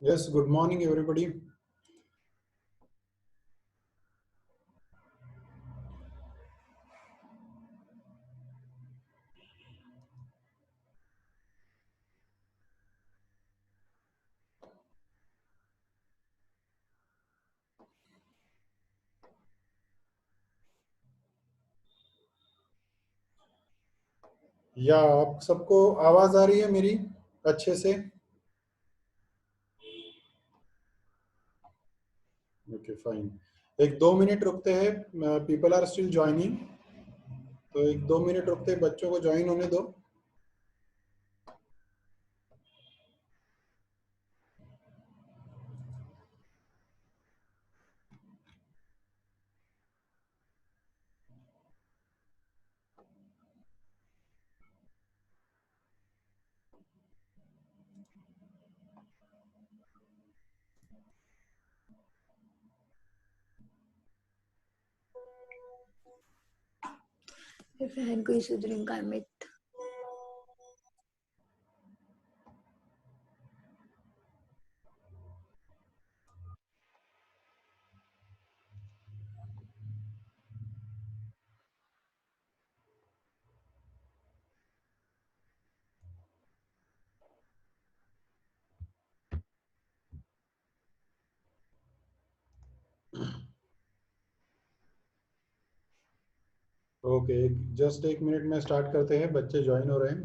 Yes, good morning, everybody. या आप सबको आवाज आ रही है मेरी अच्छे से? Okay, fine. एक 2 मिनट रुकते हैं, पीपल आर स्टिल ज्वाइनिंग, तो एक 2 मिनट रुकते हैं, बच्चों को ज्वाइन होने दो। फैन को इशू ड्रिंक काय माहित. ओके, जस्ट 1 मिनट में स्टार्ट करते हैं। बच्चे ज्वाइन हो रहे हैं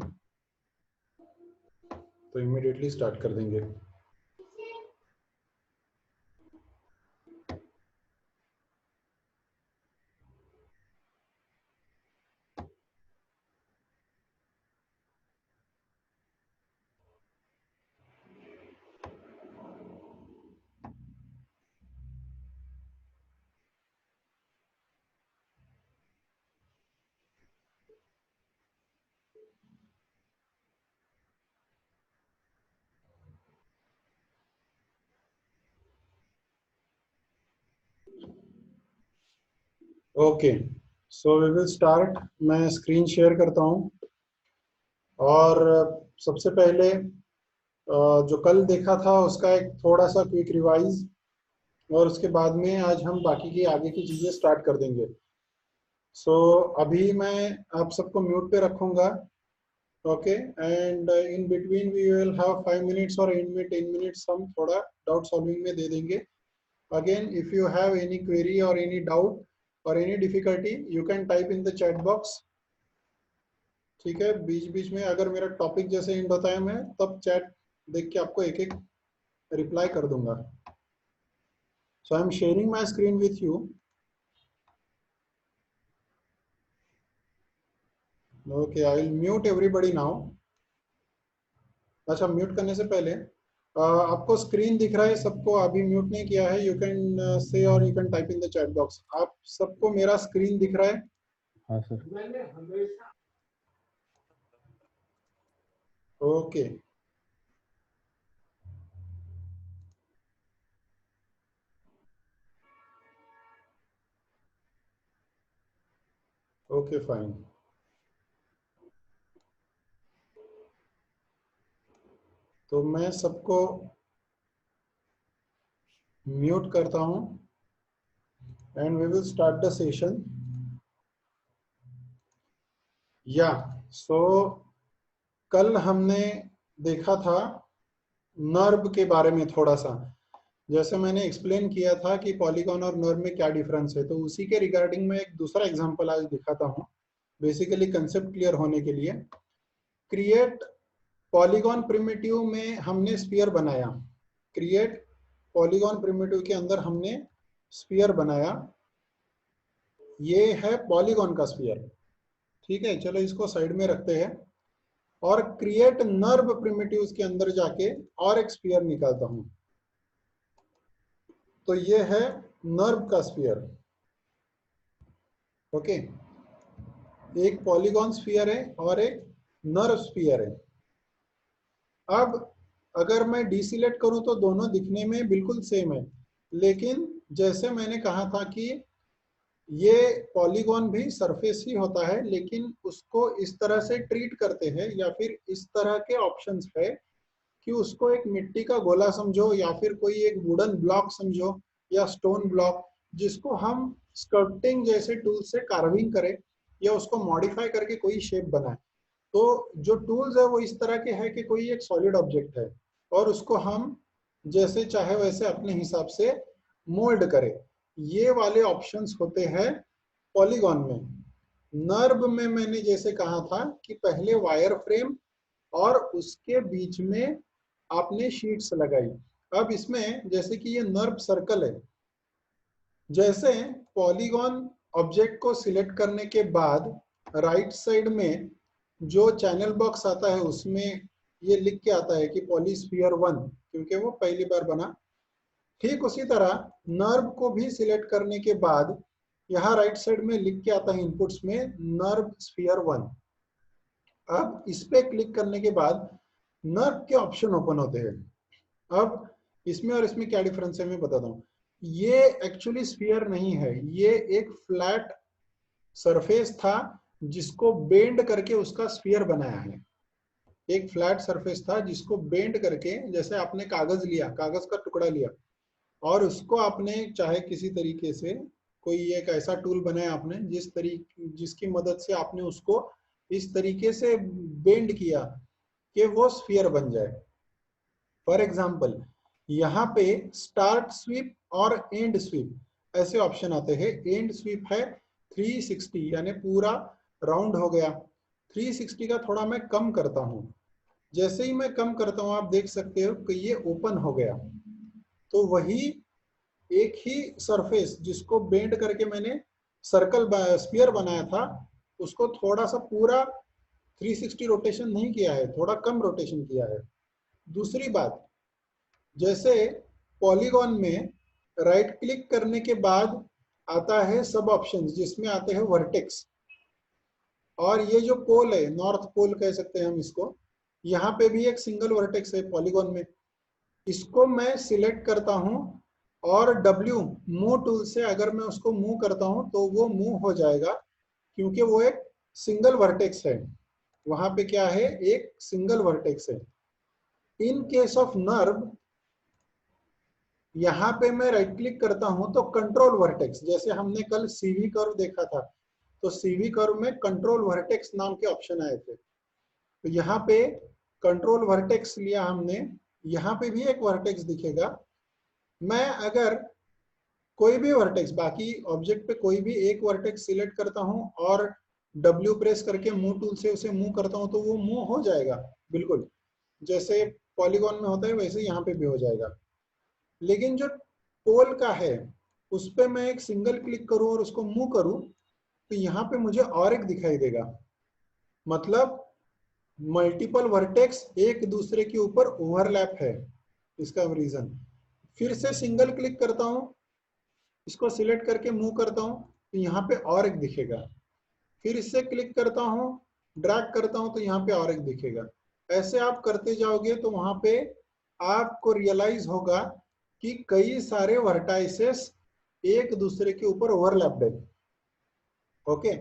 तो इमिडिएटली स्टार्ट कर देंगे। Okay, so we will start. मैं स्क्रीन शेयर करता हूँ। और सबसे पहले जो कल देखा था उसका एक थोड़ा सा क्विक रिवाइज, और उसके बाद में आज हम बाकी की आगे की चीजें स्टार्ट कर देंगे। सो अभी मैं आप सबको म्यूट पे रखूंगा। Okay, and in between we will have 5 minutes, और इन में 10 मिनट्स हम थोड़ा डाउट सॉल्विंग में दे देंगे। Again, if you have any query और एनी डाउट और any difficulty, you can type in the chat box. ठीक है, बीच बीच में अगर मेरा टॉपिक जैसे इन बताया मैं, तब चैट देख के आपको एक एक रिप्लाई कर दूंगा। So I am sharing my screen with you. Okay, I will mute everybody now. अच्छा, म्यूट करने से पहले आपको स्क्रीन दिख रहा है सबको? अभी म्यूट नहीं किया है, यू कैन से और you can type in the chat box. आप सबको मेरा स्क्रीन दिख रहा है? हाँ सर। Okay, okay, fine. तो मैं सबको म्यूट करता हूं and we will start the session. या सो कल हमने देखा था नर्व के बारे में थोड़ा सा। जैसे मैंने एक्सप्लेन किया था कि पॉलीगॉन और नर्व में क्या डिफरेंस है, तो उसी के रिगार्डिंग में एक दूसरा एग्जांपल आज दिखाता हूं, बेसिकली कंसेप्ट क्लियर होने के लिए। क्रिएट पॉलीगॉन प्रिमिटिव में हमने स्फीयर बनाया। क्रिएट पॉलीगॉन प्रिमिटिव के अंदर हमने स्फीयर बनाया। ये है पॉलीगॉन का स्फीयर। ठीक है, चलो इसको साइड में रखते हैं। और क्रिएट नर्व प्रिमिटिव के अंदर जाके और एक स्फीयर निकालता हूं। तो ये है नर्व का स्फीयर। ओके, एक पॉलीगॉन स्फीयर है और एक नर्व स्फीयर है। अब अगर मैं डीसिलेक्ट करूं तो दोनों दिखने में बिल्कुल सेम है, लेकिन जैसे मैंने कहा था कि ये पॉलीगॉन भी सरफेस ही होता है, लेकिन उसको इस तरह से ट्रीट करते हैं या फिर इस तरह के ऑप्शंस है कि उसको एक मिट्टी का गोला समझो या फिर कोई एक वुडन ब्लॉक समझो या स्टोन ब्लॉक, जिसको हम स्कल्पटिंग जैसे टूल से कार्विंग करें या उसको मॉडिफाई करके कोई शेप बनाए। तो जो टूल्स है वो इस तरह के है कि कोई एक सॉलिड ऑब्जेक्ट है और उसको हम जैसे चाहे वैसे अपने हिसाब से मोल्ड करें। ये वाले ऑप्शंस होते हैं पॉलीगॉन में। नर्व में मैंने जैसे कहा था कि पहले वायर फ्रेम और उसके बीच में आपने शीट्स लगाई। अब इसमें जैसे कि ये नर्व सर्कल है, जैसे पॉलीगॉन ऑब्जेक्ट को सिलेक्ट करने के बाद राइट साइड में जो चैनल बॉक्स आता है उसमें ये लिख के आता है कि पॉलीस्फीयर 1, क्योंकि वो पहली बार बना। ठीक उसी तरह नर्व को भी सिलेक्ट करने के बाद यहाँ राइट साइड में लिख के आता है इनपुट्स में नर्व स्फीयर 1। अब इस पे क्लिक करने के बाद नर्व के ऑप्शन ओपन होते हैं। अब इसमें और इसमें क्या डिफरेंस है मैं बताता हूँ। ये एक्चुअली स्फीयर नहीं है, ये एक फ्लैट सरफेस था जिसको बेंड करके उसका स्फीयर बनाया है। एक फ्लैट सरफेस था जिसको बेंड करके, जैसे आपने कागज लिया, कागज का टुकड़ा लिया और उसको आपने चाहे किसी तरीके से कोई एक ऐसा टूल बनाया आपने जिसकी मदद से आपने उसको इस तरीके से बेंड किया कि वो स्फीयर बन जाए। फॉर एग्जाम्पल यहाँ पे स्टार्ट स्वीप और एंड स्वीप ऐसे ऑप्शन आते हैं। एंड स्वीप है 360 यानी पूरा राउंड हो गया। 360 का थोड़ा मैं कम करता हूँ, जैसे ही मैं कम करता हूँ आप देख सकते हो कि ये ओपन हो गया। तो वही एक ही सरफेस जिसको बेंड करके मैंने सर्कल स्फीयर बनाया था, उसको थोड़ा सा पूरा 360 रोटेशन नहीं किया है, थोड़ा कम रोटेशन किया है। दूसरी बात, जैसे पॉलीगॉन में राइट क्लिक करने के बाद आता है सब ऑप्शंस जिसमें आते हैं वर्टेक्स, और ये जो पोल है नॉर्थ पोल कह सकते हैं हम इसको, यहाँ पे भी एक सिंगल वर्टेक्स है पॉलीगॉन में। इसको मैं सिलेक्ट करता हूँ और W मूव टूल से अगर मैं उसको मूव करता हूँ तो वो मूव हो जाएगा, क्योंकि वो एक सिंगल वर्टेक्स है। वहां पे क्या है, एक सिंगल वर्टेक्स है। इन केस ऑफ नर्व यहाँ पे मैं राइट क्लिक करता हूं तो कंट्रोल वर्टेक्स, जैसे हमने कल सीवी कर्व देखा था, तो सीवी कर्व में कंट्रोल वर्टेक्स नाम के ऑप्शन आए थे। तो यहाँ पे कंट्रोल वर्टेक्स लिया हमने, यहाँ पे भी एक वर्टेक्स दिखेगा। मैं अगर कोई भी वर्टेक्स, बाकी ऑब्जेक्ट पे कोई भी एक वर्टेक्स सिलेक्ट करता हूं और W प्रेस करके मूव टूल से उसे मूव करता हूं तो वो मूव हो जाएगा, बिल्कुल जैसे पॉलीगॉन में होता है वैसे यहाँ पे भी हो जाएगा। लेकिन जो पोल का है उस पे मैं एक सिंगल क्लिक करूं और उसको मूव करूं तो यहाँ पे मुझे और एक दिखाई देगा, मतलब मल्टीपल वर्टेक्स एक दूसरे के ऊपर ओवरलैप है। इसका रीजन, फिर से सिंगल क्लिक करता हूं, इसको सिलेक्ट करके मूव करता हूं तो यहाँ पे और एक दिखेगा, फिर इससे क्लिक करता हूं, ड्रैग करता हूं तो यहाँ पे और एक दिखेगा। ऐसे आप करते जाओगे तो वहां पे आपको रियलाइज होगा कि कई सारे वर्टाइसेस एक दूसरे के ऊपर ओवरलैप्ड है। ओके,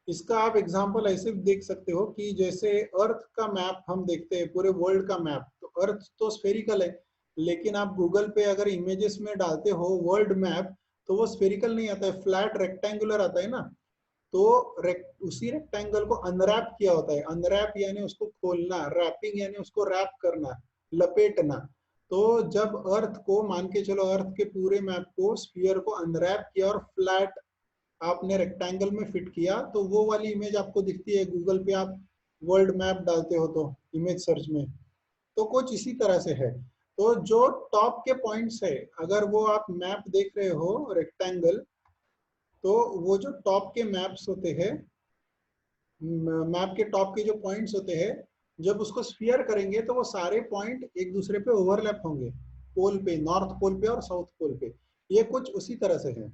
इसका आप एग्जांपल ऐसे देख सकते हो कि जैसे अर्थ का मैप हम देखते हैं, पूरे वर्ल्ड का मैप, तो अर्थ तो स्फेरिकल है, लेकिन आप गूगल पे अगर इमेजेस में डालते हो वर्ल्ड मैप तो वो स्फेरिकल नहीं आता है, फ्लैट रेक्टेंगुलर आता है ना। तो उसी रेक्टेंगल को अनरैप किया होता है। अनरैप यानी उसको खोलना, रैपिंग यानी उसको रैप करना, लपेटना। तो जब अर्थ को मान के चलो, अर्थ के पूरे मैप को, स्फीयर को अनरैप किया और फ्लैट आपने रेक्टेंगल में फिट किया तो वो वाली इमेज आपको दिखती है गूगल पे। आप वर्ल्ड मैप डालते हो तो इमेज सर्च में, तो कुछ इसी तरह से है। तो जो टॉप के पॉइंट्स है, अगर वो आप मैप देख रहे हो रेक्टेंगल, तो वो जो टॉप के मैप्स होते हैं, मैप के टॉप के जो पॉइंट्स होते हैं, जब उसको स्फीयर करेंगे तो वो सारे पॉइंट एक दूसरे पे ओवरलैप होंगे, पोल पे, नॉर्थ पोल पे और साउथ पोल पे। ये कुछ उसी तरह से है।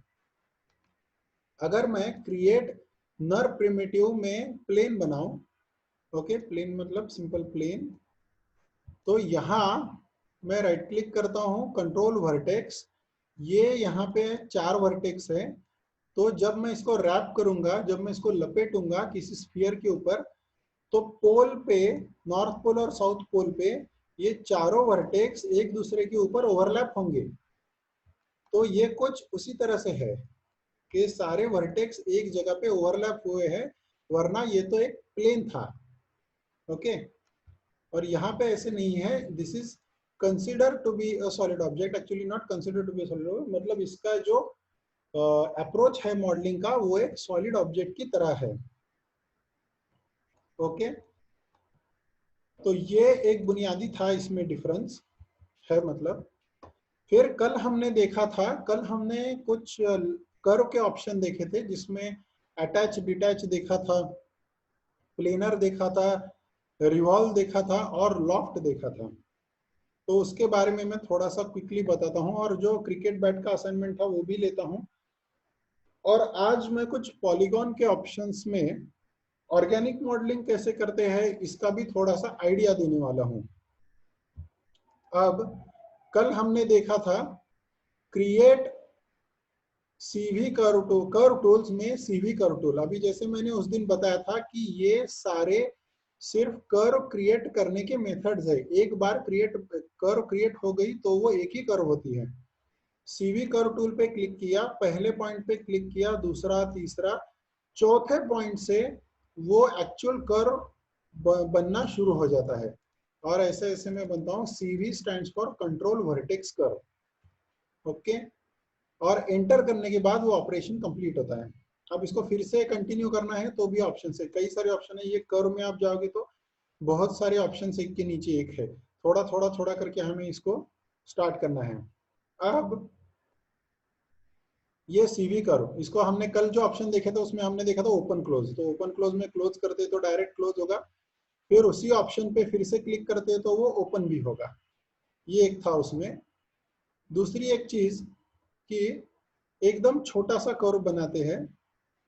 अगर मैं क्रिएट नर प्रिमिटिव में प्लेन बनाऊं, ओके, प्लेन मतलब सिंपल प्लेन, तो यहाँ मैं राइट क्लिक करता हूँ, कंट्रोल वर्टेक्स, ये यहाँ पे 4 वर्टेक्स है। तो जब मैं इसको रैप करूंगा, जब मैं इसको लपेटूंगा किसी स्फीयर के ऊपर, तो पोल पे, नॉर्थ पोल और साउथ पोल पे ये चारों वर्टेक्स एक दूसरे के ऊपर ओवरलैप होंगे। तो ये कुछ उसी तरह से है कि सारे वर्टेक्स एक जगह पे ओवरलैप हुए हैं, वरना ये तो एक प्लेन था। ओके, और यहाँ पे ऐसे नहीं है। This is consider to be a solid object, actually not consider to be a solid object, मतलब इसका जो अप्रोच है मॉडलिंग का वो एक सॉलिड ऑब्जेक्ट की तरह है। ओके, तो ये एक बुनियादी था, इसमें डिफरेंस है मतलब। फिर कल हमने देखा था, कल हमने कुछ कर्व के ऑप्शन देखे थे, जिसमें अटैच डिटैच देखा था, प्लेनर देखा था, रिवॉल्व देखा था और लॉफ्ट देखा था। तो उसके बारे में मैं थोड़ा सा क्विकली बताता हूँ, और जो क्रिकेट बैट का असाइनमेंट था वो भी लेता हूँ। और आज मैं कुछ पॉलीगॉन के ऑप्शंस में ऑर्गेनिक मॉडलिंग कैसे करते हैं इसका भी थोड़ा सा आइडिया देने वाला हूँ। अब कल हमने देखा था क्रिएट सीवी कर्व टूल्स में सीवी कर्व टूल। अभी जैसे मैंने उस दिन बताया था कि ये सारे सिर्फ कर्व क्रिएट करने के मेथड्स है। एक बार कर्व क्रिएट हो गई तो वो एक ही कर्व होती है। सीवी कर्व टूल पे क्लिक किया, पहले पॉइंट पे क्लिक किया, दूसरा, तीसरा, चौथे पॉइंट से वो एक्चुअल कर्व बनना शुरू हो जाता है। और ऐसे ऐसे मैं बनता हूँ। CV stands for control vertex curve. Okay, और एंटर करने के बाद वो ऑपरेशन कंप्लीट होता है। अब इसको फिर से कंटिन्यू करना है तो भी ऑप्शन है, कई सारे ऑप्शन है। ये कर्व में आप जाओगे तो बहुत सारे ऑप्शन एक के नीचे एक है, थोड़ा थोड़ा थोड़ा करके हमें इसको स्टार्ट करना है। अब ये सीवी कर्व, इसको हमने कल जो ऑप्शन देखे थे उसमें हमने देखा था ओपन क्लोज। तो ओपन क्लोज में क्लोज करते तो डायरेक्ट क्लोज होगा, फिर उसी ऑप्शन पे फिर से क्लिक करते तो वो ओपन भी होगा। ये एक था उसमें। दूसरी एक चीज कि एकदम छोटा सा कर्व बनाते हैं,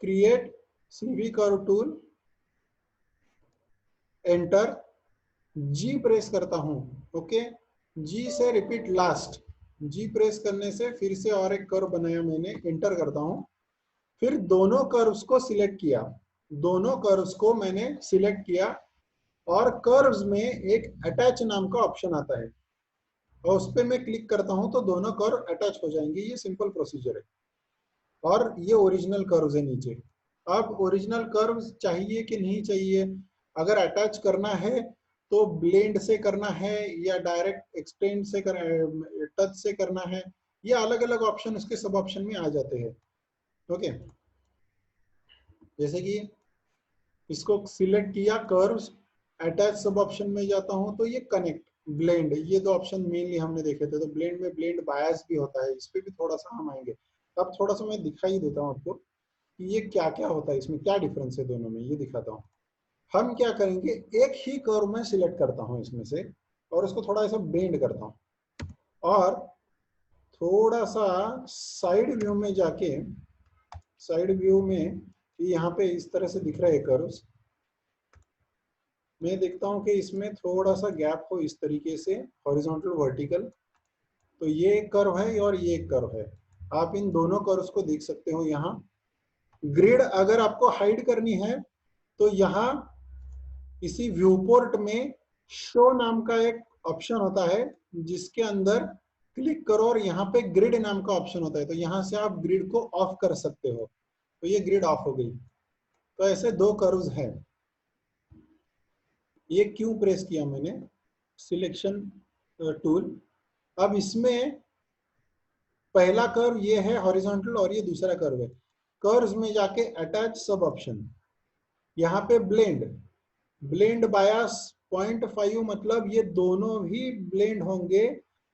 create CV curve tool, enter, G press करता हूं। ओके, जी से रिपीट लास्ट, जी प्रेस करने से फिर से और एक कर्व बनाया मैंने, एंटर करता हूं। फिर दोनों कर्व्स को सिलेक्ट किया, दोनों कर्व्स को मैंने सिलेक्ट किया, और कर्व्स में एक अटैच नाम का ऑप्शन आता है, और उस पर मैं क्लिक करता हूं तो दोनों कर्व अटैच हो जाएंगे। ये सिंपल प्रोसीजर है। और ये ओरिजिनल कर्व्स है नीचे। अब ओरिजिनल कर्व्स चाहिए कि नहीं चाहिए, अगर अटैच करना है तो ब्लेंड से करना है या डायरेक्ट एक्सटेंड से टच से करना है, ये अलग अलग ऑप्शन उसके सब ऑप्शन में आ जाते हैं। ओके, जैसे कि इसको सिलेक्ट किया, कर्व्स, अटैच सब ऑप्शन में जाता हूं तो ये कनेक्ट, ब्लेंड, ये दो ऑप्शन मेनली हमने देखे थे। तो ब्लेंड में ब्लेंड बायस भी होता है, इस पे भी थोड़ा सा हम आएंगे। अब थोड़ा सा मैं दिखाई देता हूँ आपको कि ये क्या क्या होता है, इसमें क्या डिफरेंस है दोनों में, ये दिखाता हूँ। हम क्या करेंगे, एक ही कर्व में सिलेक्ट करता हूँ इसमें से, और उसको थोड़ा ऐसा बेंड करता हूँ, और थोड़ा सा साइड व्यू में जाके, साइड व्यू में यहाँ पे इस तरह से दिख रहे हैं कर्व्स, मैं देखता हूँ कि इसमें थोड़ा सा गैप हो इस तरीके से, हॉरिजॉन्टल वर्टिकल। तो ये एक कर्व है और ये एक कर्व है, आप इन दोनों कर्व्स को देख सकते हो। यहाँ ग्रिड अगर आपको हाइड करनी है तो यहाँ इसी व्यू पोर्ट में शो नाम का एक ऑप्शन होता है, जिसके अंदर क्लिक करो और यहाँ पे ग्रिड नाम का ऑप्शन होता है, तो यहाँ से आप ग्रिड को ऑफ कर सकते हो। तो ये ग्रिड ऑफ हो गई। तो ऐसे दो कर्व्स हैं। ये क्यों प्रेस किया मैंने, सिलेक्शन टूल। अब इसमें पहला कर्व ये है हॉरिजॉन्टल, और ये दूसरा कर्व है। कर्व्स में जाके अटैच सब ऑप्शन, यहाँ पे ब्लेंड, ब्लेंड बायस 0.5, मतलब ये दोनों भी ब्लेंड होंगे,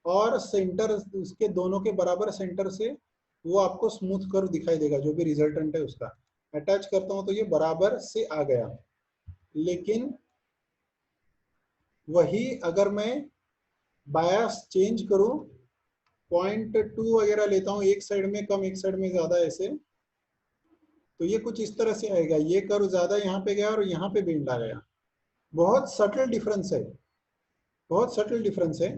और सेंटर उसके दोनों के बराबर सेंटर से वो आपको स्मूथ कर्व दिखाई देगा, जो भी रिजल्टेंट है उसका। अटैच करता हूं तो ये बराबर से आ गया। लेकिन वही अगर मैं बायस चेंज करूं, 0.2 वगैरह लेता हूं, एक साइड में कम एक साइड में ज्यादा, ऐसे, तो ये कुछ इस तरह से आएगा। ये कर्व ज्यादा यहाँ पे गया और यहाँ पे बेंड आ गया। बहुत सटल डिफरेंस है, बहुत सटल डिफरेंस है।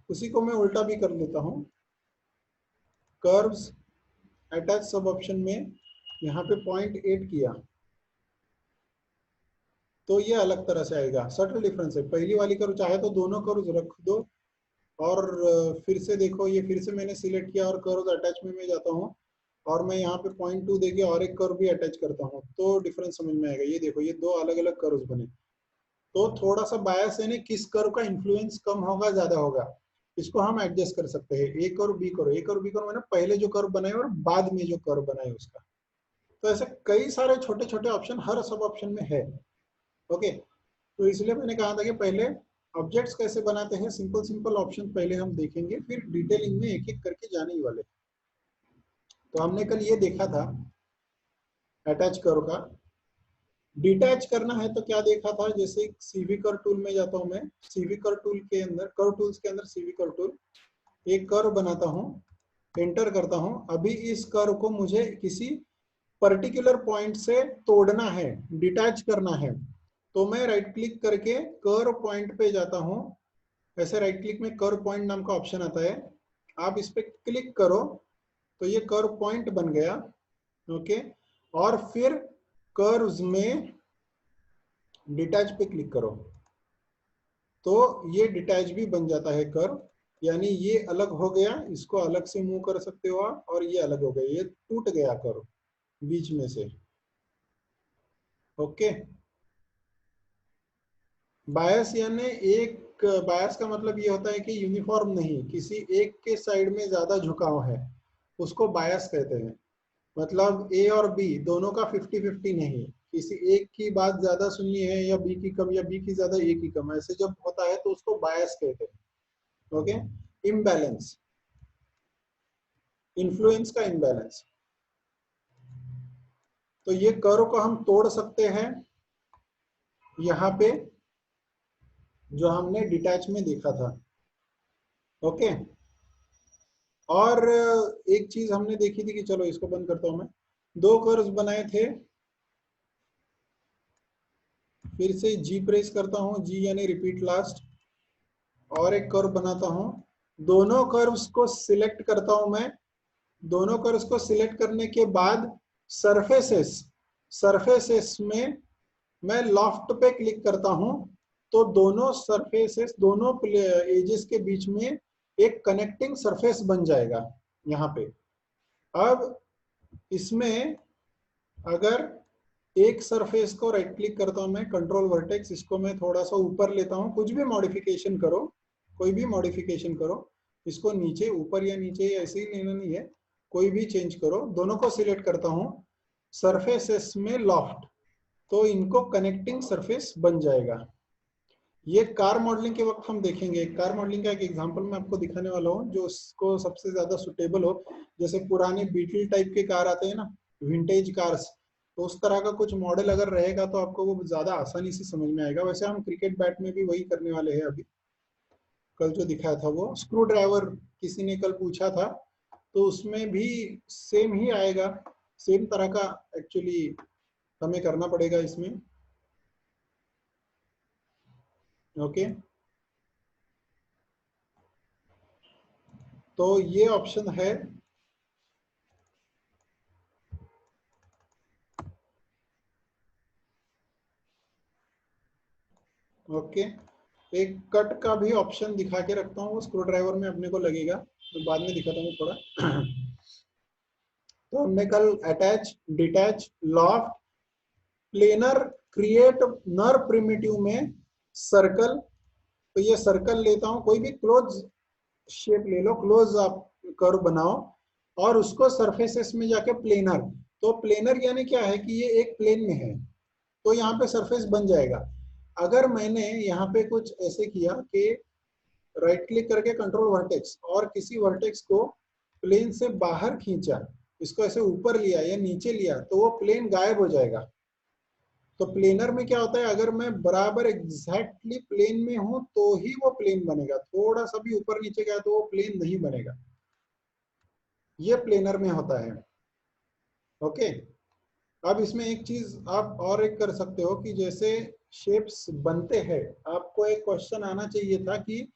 उसी को मैं उल्टा भी कर लेता हूं। कर्व्स, अटैच सब ऑप्शन में यहाँ पे 0.8 किया, तो ये अलग तरह से आएगा। सटल डिफरेंस है। पहली वाली कर्व चाहे तो दोनों कर्व रख दो और फिर से देखो, ये फिर से मैंने सिलेक्ट किया और कर्व अटैचमेंट में जाता हूँ और मैं यहाँ पे 0.2 देके और एक कर्व भी अटैच करता हूँ, तो डिफरेंस समझ में आएगा। ये देखो, ये दो अलग अलग कर्व्स बने। तो थोड़ा सा बायस है ना, किस कर्व का इन्फ्लुएंस कम होगा ज्यादा होगा, इसको हम एडजस्ट कर सकते हैं। ए कर्व बी कर्व, ए कर्व बी कर्व मैंने पहले जो कर्व बनाए और बाद में जो कर्व बनाए उसका। तो ऐसे कई सारे छोटे छोटे ऑप्शन हर सब ऑप्शन में है। ओके, तो इसलिए मैंने कहा था कि पहले ऑब्जेक्ट्स कैसे बनाते हैं, सिंपल सिंपल ऑप्शन पहले हम देखेंगे, फिर डिटेलिंग में एक एक करके जाने ही वाले। तो हमने कल ये देखा था अटैच कर्व का। डिटैच करना है तो क्या देखा था, जैसे सीवी कर्व टूल में जाता हूं मैं, सीवी कर्व टूल के अंदर, कर्व टूल्स के अंदर सीवी कर्व टूल, एक कर्व बनाता हूं, एंटर करता हूं। अभी इस कर्व को मुझे किसी पर्टिकुलर पॉइंट से तोड़ना है, डिटैच करना है, तो मैं राइट क्लिक करके कर्व पॉइंट पे जाता हूं। ऐसे राइट क्लिक में कर्व पॉइंट नाम का ऑप्शन आता है, आप इस पे क्लिक करो तो ये कर्व पॉइंट बन गया। ओके, और फिर कर्व्स में डिटैच पे क्लिक करो तो ये डिटैच भी बन जाता है कर्व, यानी ये अलग हो गया, इसको अलग से मूव कर सकते हो आप, और ये अलग हो गया, ये टूट गया कर्व बीच में से। ओके, बायस यानी एक, बायस का मतलब ये होता है कि यूनिफॉर्म नहीं, किसी एक के साइड में ज्यादा झुकाव है, उसको बायस कहते हैं। मतलब ए और बी दोनों का 50-50 नहीं, किसी एक की बात ज्यादा सुननी है या बी की कम, या बी की ज्यादा ए की कम, ऐसे जब होता है तो उसको बायस कहते हैं। ओके, इम्बैलेंस, इन्फ्लुएंस का इम्बैलेंस। तो ये कर्व को हम तोड़ सकते हैं यहाँ पे, जो हमने डिटैच में देखा था। ओके, और एक चीज हमने देखी थी कि, चलो इसको बंद करता हूं मैं, दो कर्व्स बनाए थे, फिर से जी प्रेस करता हूं, जी यानी रिपीट लास्ट, और एक कर्व बनाता हूं। दोनों कर्व्स को सिलेक्ट करता हूं मैं। दोनों कर्व्स को सिलेक्ट करने के बाद सरफेसेस, सरफेसेस में मैं लॉफ्ट पे क्लिक करता हूं, तो दोनों सरफेसेस, दोनों एजेस के बीच में एक कनेक्टिंग सरफेस बन जाएगा यहाँ पे। अब इसमें अगर एक सरफेस को राइट क्लिक करता हूं मैं, कंट्रोल वर्टेक्स, इसको मैं थोड़ा सा ऊपर लेता हूं, कुछ भी मॉडिफिकेशन करो, कोई भी मॉडिफिकेशन करो, इसको नीचे, ऊपर या नीचे ऐसे ही लेना नहीं है, कोई भी चेंज करो। दोनों को सिलेक्ट करता हूं, सरफेसेस में लॉफ्ट, तो इनको कनेक्टिंग सरफेस बन जाएगा। ये कार मॉडलिंग के वक्त हम देखेंगे। कार मॉडलिंग का एक एग्जांपल मैं आपको दिखाने वाला हूँ जो उसको सबसे ज्यादा सुटेबल हो। जैसे पुराने बीटल टाइप के कार आते हैं ना, विंटेज कार्स, तो उस तरह का कुछ मॉडल अगर रहेगा तो आपको वो ज्यादा आसानी से समझ में आएगा। वैसे हम क्रिकेट बैट में भी वही करने वाले हैं। अभी कल जो दिखाया था वो स्क्रू ड्राइवर, किसी ने कल पूछा था, तो उसमें भी सेम ही आएगा, सेम तरह का एक्चुअली हमें करना पड़ेगा इसमें। ओके, तो ये ऑप्शन है। ओके, एक कट का भी ऑप्शन दिखा के रखता हूँ, वो स्क्रू ड्राइवर में अपने को लगेगा, तो बाद में दिखाता हूँ थोड़ा। तो हमने कल attach, detach, loft, planar, create, नर प्रिमिटिव में सर्कल, तो ये सर्कल लेता हूँ, कोई भी क्लोज शेप ले लो, क्लोज आप कर्व बनाओ, और उसको सरफेसेस में जाके प्लेनर, तो प्लेनर यानी क्या है कि ये एक प्लेन में है, तो यहाँ पे सरफेस बन जाएगा। अगर मैंने यहाँ पे कुछ ऐसे किया कि राइट क्लिक करके कंट्रोल वर्टेक्स और किसी वर्टेक्स को प्लेन से बाहर खींचा, इसको ऐसे ऊपर लिया या नीचे लिया, तो वो प्लेन गायब हो जाएगा। तो प्लेनर में क्या होता है, अगर मैं बराबर एग्जैक्टली प्लेन में हूं तो ही वो प्लेन बनेगा, थोड़ा सा भी ऊपर नीचे गया तो वो प्लेन नहीं बनेगा। ये प्लेनर में होता है। ओके, अब इसमें एक चीज आप और एक कर सकते हो कि जैसे शेप्स बनते हैं, आपको एक क्वेश्चन आना चाहिए था कि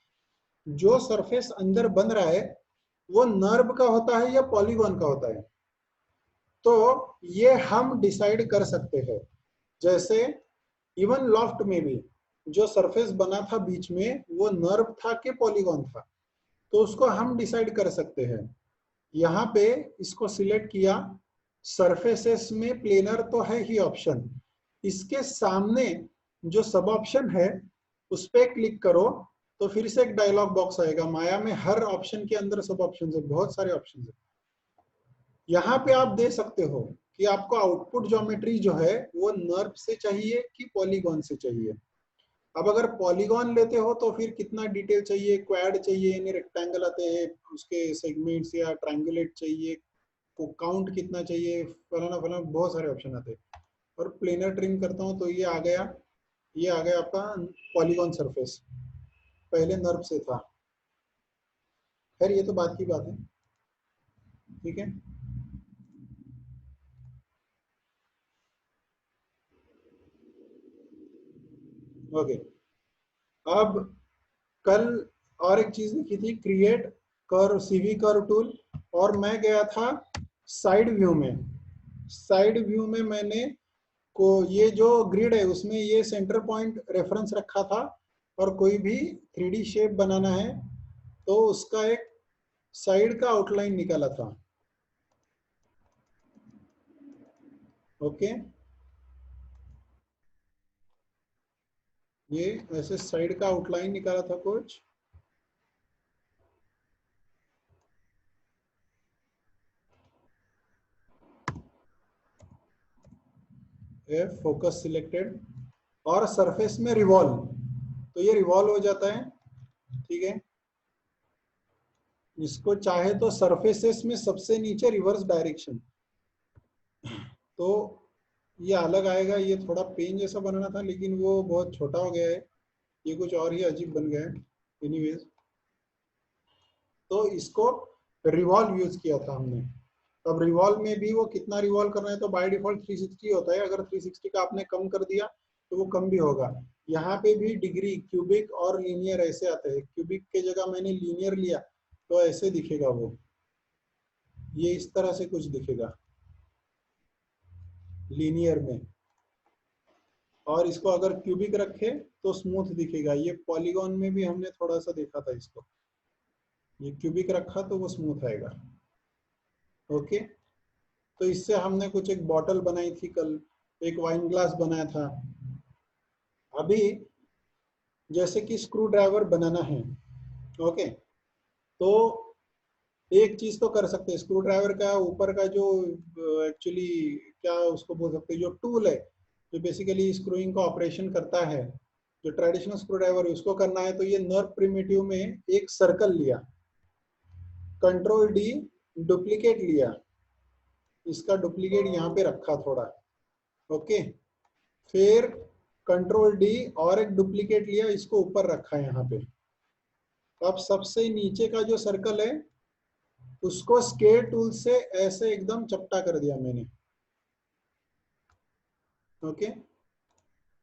जो सरफेस अंदर बन रहा है वो नर्व का होता है या पॉलीगॉन का होता है, तो ये हम डिसाइड कर सकते हैं। जैसे इवन लॉफ्ट में भी जो सरफेस बना था बीच में वो नर्व था कि पॉलीगॉन था, तो उसको हम डिसाइड कर सकते हैं। यहाँ पे इसको सिलेक्ट किया, सरफेसेस में प्लेनर तो है ही ऑप्शन, इसके सामने जो सब ऑप्शन है उस पर क्लिक करो तो फिर से एक डायलॉग बॉक्स आएगा। माया में हर ऑप्शन के अंदर सब ऑप्शन है, बहुत सारे ऑप्शन है। यहाँ पे आप दे सकते हो कि आपको आउटपुट ज्योमेट्री जो है वो नर्व से चाहिए कि पॉलीगॉन से चाहिए। अब अगर पॉलीगॉन लेते हो तो फिर कितना डिटेल चाहिए, क्वाड चाहिए यानी रेक्टेंगल आते हैं उसके सेगमेंट्स, या ट्रायंगुलेट चाहिए, को काउंट कितना चाहिए, फलाना फलाना बहुत सारे ऑप्शन आते हैं। और प्लेनर ट्रिम करता हूँ तो ये आ गया, ये आ गया आपका पॉलीगॉन सरफेस, पहले नर्व से था। खैर ये तो बात की बात है, ठीक है। ओके, अब कल और एक चीज लिखी थी, create curve, CV curve tool, और मैं गया था साइड व्यू में। साइड व्यू में मैंने को ये जो ग्रिड है उसमें ये सेंटर पॉइंट रेफरेंस रखा था, और कोई भी 3D शेप बनाना है तो उसका एक साइड का आउटलाइन निकाला था। ओके, ये ऐसे साइड का आउटलाइन निकाला था कुछ। एफ फोकस सिलेक्टेड, और सरफेस में रिवॉल्व, तो ये रिवॉल्व हो जाता है, ठीक है। इसको चाहे तो सरफेसेस में सबसे नीचे रिवर्स डायरेक्शन, तो ये अलग आएगा। ये थोड़ा पेन जैसा बनाना था लेकिन वो बहुत छोटा हो गया है, ये कुछ और ही अजीब बन गया है। एनीवेज, तो इसको रिवॉल्व यूज किया था हमने। अब रिवॉल्व में भी वो कितना रिवॉल्व करना है, तो बाय डिफॉल्ट 360 होता है। अगर 360 का आपने कम कर दिया तो वो कम भी होगा। यहाँ पे भी डिग्री, क्यूबिक और लीनियर ऐसे आते हैं। क्यूबिक के जगह मैंने लीनियर लिया तो ऐसे दिखेगा वो, ये इस तरह से कुछ दिखेगा लीनियर में, और इसको अगर क्यूबिक रखे तो स्मूथ दिखेगा। ये पॉलीगॉन में भी हमने थोड़ा सा देखा था इसको, ये क्यूबिक रखा तो वो स्मूथ आएगा। ओके, तो इससे हमने कुछ एक बॉटल बनाई थी कल, एक वाइन ग्लास बनाया था। अभी जैसे कि स्क्रू ड्राइवर बनाना है, ओके, तो एक चीज तो कर सकते हैं, स्क्रू ड्राइवर का ऊपर का जो एक्चुअली क्या उसको बोल सकते हैं, जो टूल है जो बेसिकली स्क्रूइंग का ऑपरेशन करता है, जो ट्रेडिशनल स्क्रू ड्राइवर है उसको करना है, तो ये नर्व प्रिमिटिव में एक सर्कल लिया, कंट्रोल डी डुप्लीकेट लिया, इसका डुप्लीकेट यहाँ पे रखा थोड़ा, ओके, फिर कंट्रोल डी और एक डुप्लीकेट लिया, इसको ऊपर रखा यहाँ पे। अब सबसे नीचे का जो सर्कल है उसको स्केल टूल से ऐसे एकदम चपटा कर दिया मैंने, ओके।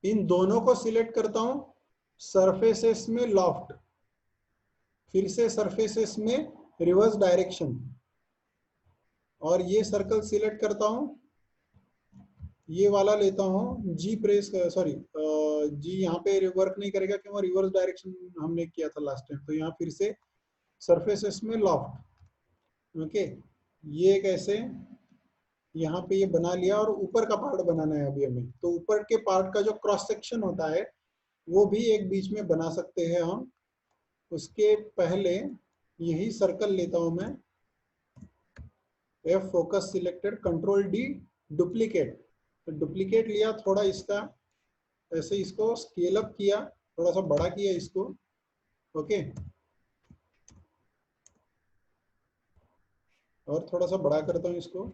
इन दोनों को सिलेक्ट करता हूं, सरफेसेस में लॉफ्ट, फिर से सरफेसेस में रिवर्स डायरेक्शन, और ये सर्कल सिलेक्ट करता हूं, ये वाला लेता हूं, जी प्रेस, सॉरी जी यहाँ पे वर्क नहीं करेगा क्योंकि रिवर्स डायरेक्शन हमने किया था लास्ट टाइम। तो यहाँ फिर से सरफेसेस में लॉफ्ट, ओके, ये कैसे यहाँ पे ये बना लिया, और ऊपर का पार्ट बनाना है अभी हमें। तो ऊपर के पार्ट का जो क्रॉस सेक्शन होता है वो भी एक बीच में बना सकते हैं हम। उसके पहले यही सर्कल लेता हूं मैं, F focus selected, control D duplicate, तो डुप्लीकेट लिया, थोड़ा इसका ऐसे इसको स्केल अप किया, थोड़ा सा बड़ा किया इसको, ओके, और थोड़ा सा बड़ा करता हूं इसको,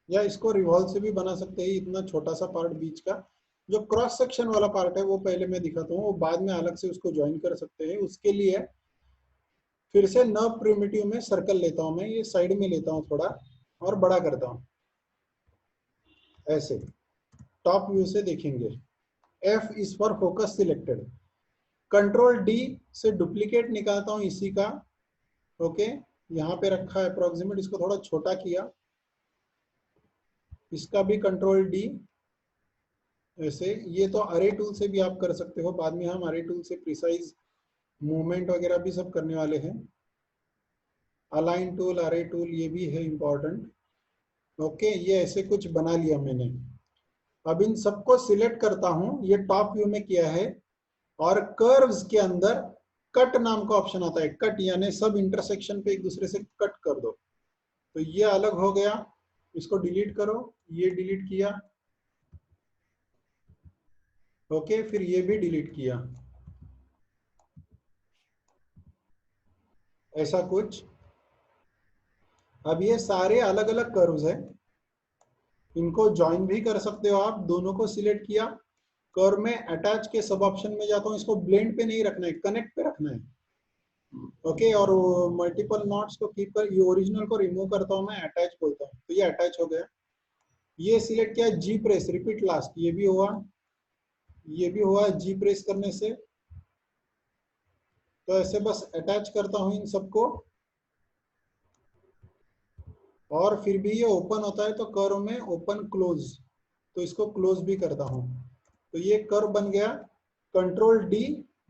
या इसको रिवॉल्व से भी बना सकते हैं। इतना छोटा सा पार्ट बीच का जो क्रॉस सेक्शन वाला पार्ट है वो पहले मैं दिखाता हूँ, वो बाद में अलग से उसको ज्वाइन कर सकते हैं। उसके लिए फिर से नर्व प्रिमिटिव में सर्कल लेता हूं मैं, ये साइड में लेता हूं थोड़ा और बड़ा करता हूं, ऐसे टॉप व्यू से देखेंगे। F is for focus selected, control D से डुप्लीकेट निकालता हूं इसी का, ओके, यहाँ पे रखा है अप्रोक्सीमेट, इसको थोड़ा छोटा किया, इसका भी कंट्रोल डी ऐसे। ये तो अरे टूल से भी आप कर सकते हो, बाद में हम अरे टूल से प्रिसाइज मूवमेंट वगैरह भी सब करने वाले हैं। अलाइन टूल, अरे टूल, ये भी है इंपॉर्टेंट। ओके, ये ऐसे कुछ बना लिया मैंने। अब इन सबको सिलेक्ट करता हूं, ये टॉप व्यू में किया है, और कर्व्स के अंदर कट नाम का ऑप्शन आता है। कट यानी सब इंटरसेक्शन पे एक दूसरे से कट कर दो। तो ये अलग हो गया, इसको डिलीट करो, ये डिलीट किया। ओके, फिर ये भी डिलीट किया, ऐसा कुछ। अब ये सारे अलग अलग कर्व्स हैं, इनको ज्वाइन भी कर सकते हो आप। दोनों को सिलेक्ट किया, कर्व में अटैच के सब ऑप्शन में जाता हूँ, इसको ब्लेंड पे नहीं रखना है, कनेक्ट पे रखना है। ओके, और मल्टीपल नॉट्स को कीप कर, ये ओरिजिनल को रिमूव करता हूँ मैं, अटैच बोलता हूँ, तो ये अटैच हो गया। ये सिलेक्ट किया, जी प्रेस, रिपीट लास्ट, ये भी हुआ, ये भी हुआ जी प्रेस करने से। तो ऐसे बस अटैच करता हूँ इन सबको, और फिर भी ये ओपन होता है तो कर्व में ओपन क्लोज, तो इसको क्लोज भी करता हूँ। तो ये कर्व बन गया। कंट्रोल डी,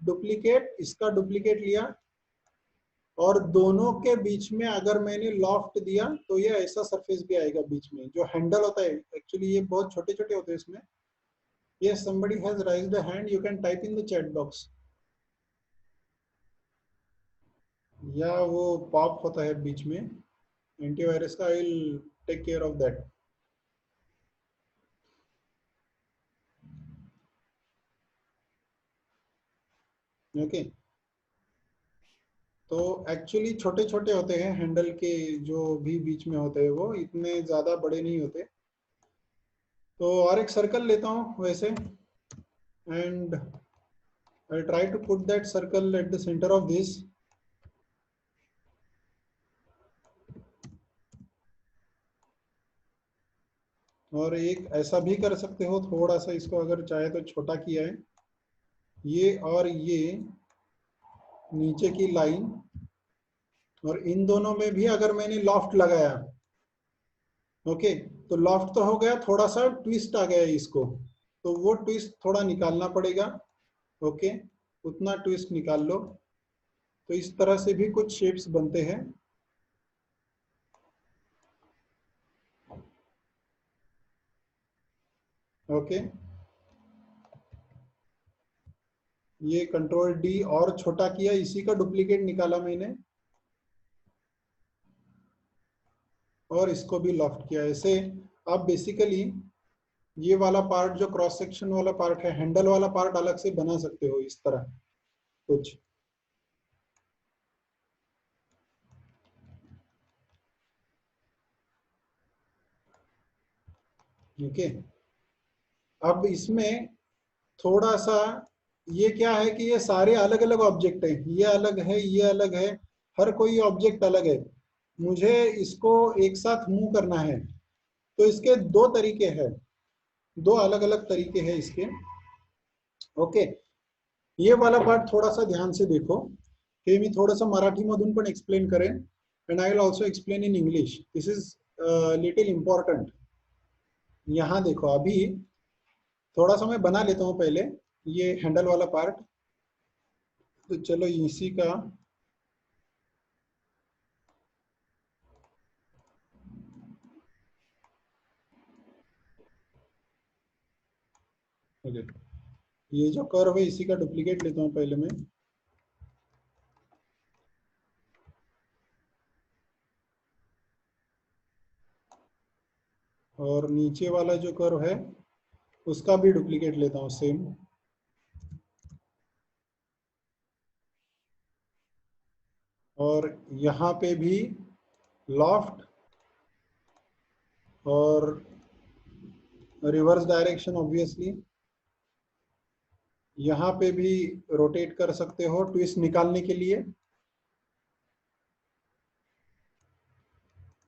डुप्लीकेट, इसका डुप्लीकेट लिया, और दोनों के बीच में अगर मैंने लॉफ्ट दिया तो ये ऐसा सरफेस भी आएगा बीच में। जो हैंडल होता है, एक्चुअली ये बहुत छोटे छोटे होते हैं इसमें। Yes, somebody has raised a hand, you can type in the chat box. या वो पॉप होता है बीच में एंटीवायरस का, I will take care of that. Okay, तो एक्चुअली छोटे छोटे होते हैं हैंडल के, जो भी बीच में होते हैं वो इतने ज्यादा बड़े नहीं होते। तो और एक सर्कल लेता हूँ वैसे, and I try to put that circle at the centre of this. और एक ऐसा भी कर सकते हो, थोड़ा सा इसको अगर चाहे तो छोटा किया है, ये और ये नीचे की लाइन, और इन दोनों में भी अगर मैंने लॉफ्ट लगाया, ओके, तो लॉफ्ट तो हो गया, थोड़ा सा ट्विस्ट आ गया इसको, तो वो ट्विस्ट थोड़ा निकालना पड़ेगा। ओके, उतना ट्विस्ट निकाल लो। तो इस तरह से भी कुछ शेप्स बनते हैं। ओके, ये कंट्रोल डी और छोटा किया, इसी का डुप्लीकेट निकाला मैंने, और इसको भी लॉफ्ट किया ऐसे। आप बेसिकली ये वाला पार्ट, जो क्रॉस सेक्शन वाला पार्ट है, हैंडल वाला पार्ट अलग से बना सकते हो इस तरह कुछ। ओके, अब इसमें थोड़ा सा ये क्या है कि ये सारे अलग अलग ऑब्जेक्ट हैं, ये अलग है, ये अलग है, हर कोई ऑब्जेक्ट अलग है। मुझे इसको एक साथ मूव करना है, तो इसके दो तरीके हैं, दो अलग अलग तरीके हैं इसके। ओके, ये वाला पार्ट थोड़ा सा ध्यान से देखो, हे मी थोडंसं मराठीमधून पण एक्सप्लेन करेन, and I will also explain in English, this is little important. यहाँ देखो, अभी थोड़ा सा मैं बना लेता हूँ पहले ये हैंडल वाला पार्ट। तो चलो इसी का ये जो कर्व है इसी का डुप्लीकेट लेता हूँ पहले मैं। और नीचे वाला जो कर्व है उसका भी डुप्लीकेट लेता हूँ सेम। और यहाँ पे भी लॉफ्ट और रिवर्स डायरेक्शन ऑब्वियसली। यहाँ पे भी रोटेट कर सकते हो ट्विस्ट निकालने के लिए,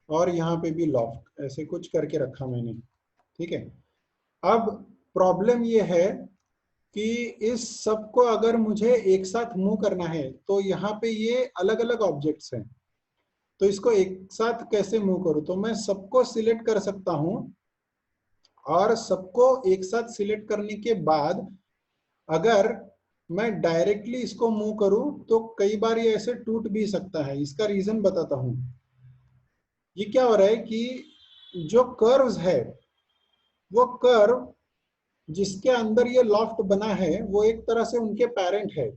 और यहाँ पे भी लॉफ्ट, ऐसे कुछ करके रखा मैंने। ठीक है, अब प्रॉब्लम ये है कि इस सब को अगर मुझे एक साथ मूव करना है, तो यहाँ पे ये अलग अलग ऑब्जेक्ट्स हैं, तो इसको एक साथ कैसे मूव करूं? तो मैं सबको सिलेक्ट कर सकता हूं, और सबको एक साथ सिलेक्ट करने के बाद अगर मैं डायरेक्टली इसको मूव करूं तो कई बार ये ऐसे टूट भी सकता है। इसका रीजन बताता हूं। ये क्या हो रहा है कि जो कर्व्स है वो कर्व जिसके अंदर ये लॉफ्ट बना है वो एक तरह से उनके पेरेंट है।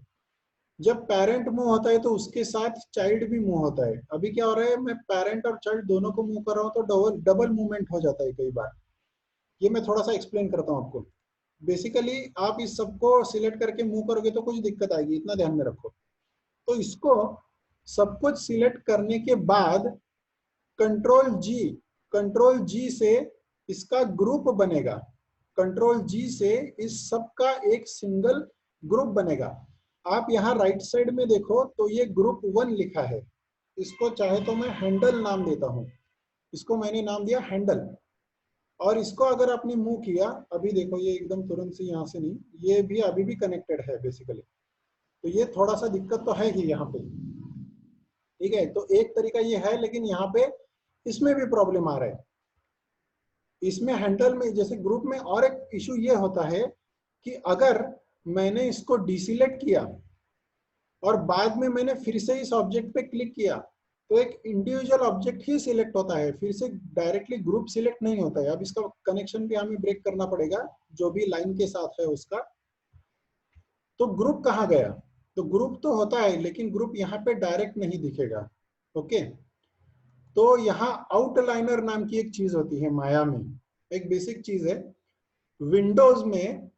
जब पेरेंट मूव होता है तो उसके साथ चाइल्ड भी मूव होता है। अभी क्या हो रहा है, मैं पेरेंट और चाइल्ड दोनों को मूव कर रहा हूं तो डबल डबल मूवमेंट हो जाता है कई बार। ये मैं थोड़ा सा एक्सप्लेन करता हूं आपको। बेसिकली आप इस सबको सिलेक्ट करके मूव करोगे तो कुछ दिक्कत आएगी, इतना ध्यान में रखो। तो इसको सब कुछ सिलेक्ट करने के बाद कंट्रोल जी से इसका ग्रुप बनेगा। कंट्रोल जी से इस सब का एक सिंगल ग्रुप बनेगा। आप यहाँ राइट साइड में देखो तो ये ग्रुप 1 लिखा है। इसको चाहे तो मैं हैंडल नाम देता हूँ। इसको मैंने नाम दिया हैंडल। और इसको अगर आपने मूव किया, अभी देखो ये एकदम तुरंत से यहाँ से नहीं, ये भी अभी भी कनेक्टेड है बेसिकली। तो ये थोड़ा सा दिक्कत तो है ही यहाँ पे, ठीक है। तो एक तरीका ये है, लेकिन यहाँ पे इसमें भी प्रॉब्लम आ रहा है। इसमें हैंडल में जैसे ग्रुप में और एक इशू ये होता है कि अगर मैंने इसको डिसिलेक्ट किया और बाद में मैंने फिर से इस ऑब्जेक्ट पे क्लिक किया तो एक इंडिविजुअल ऑब्जेक्ट ही सिलेक्ट होता है, फिर से डायरेक्टली ग्रुप सिलेक्ट नहीं होता है। अब इसका कनेक्शन भी हमें ब्रेक करना पड़ेगा जो भी लाइन के साथ है उसका। तो ग्रुप कहाँ गया, तो ग्रुप तो होता है लेकिन ग्रुप यहाँ पे डायरेक्ट नहीं दिखेगा। ओके, तो यहाँ आउटलाइनर नाम की एक चीज होती है माया में, एक बेसिक चीज है विंडोज में।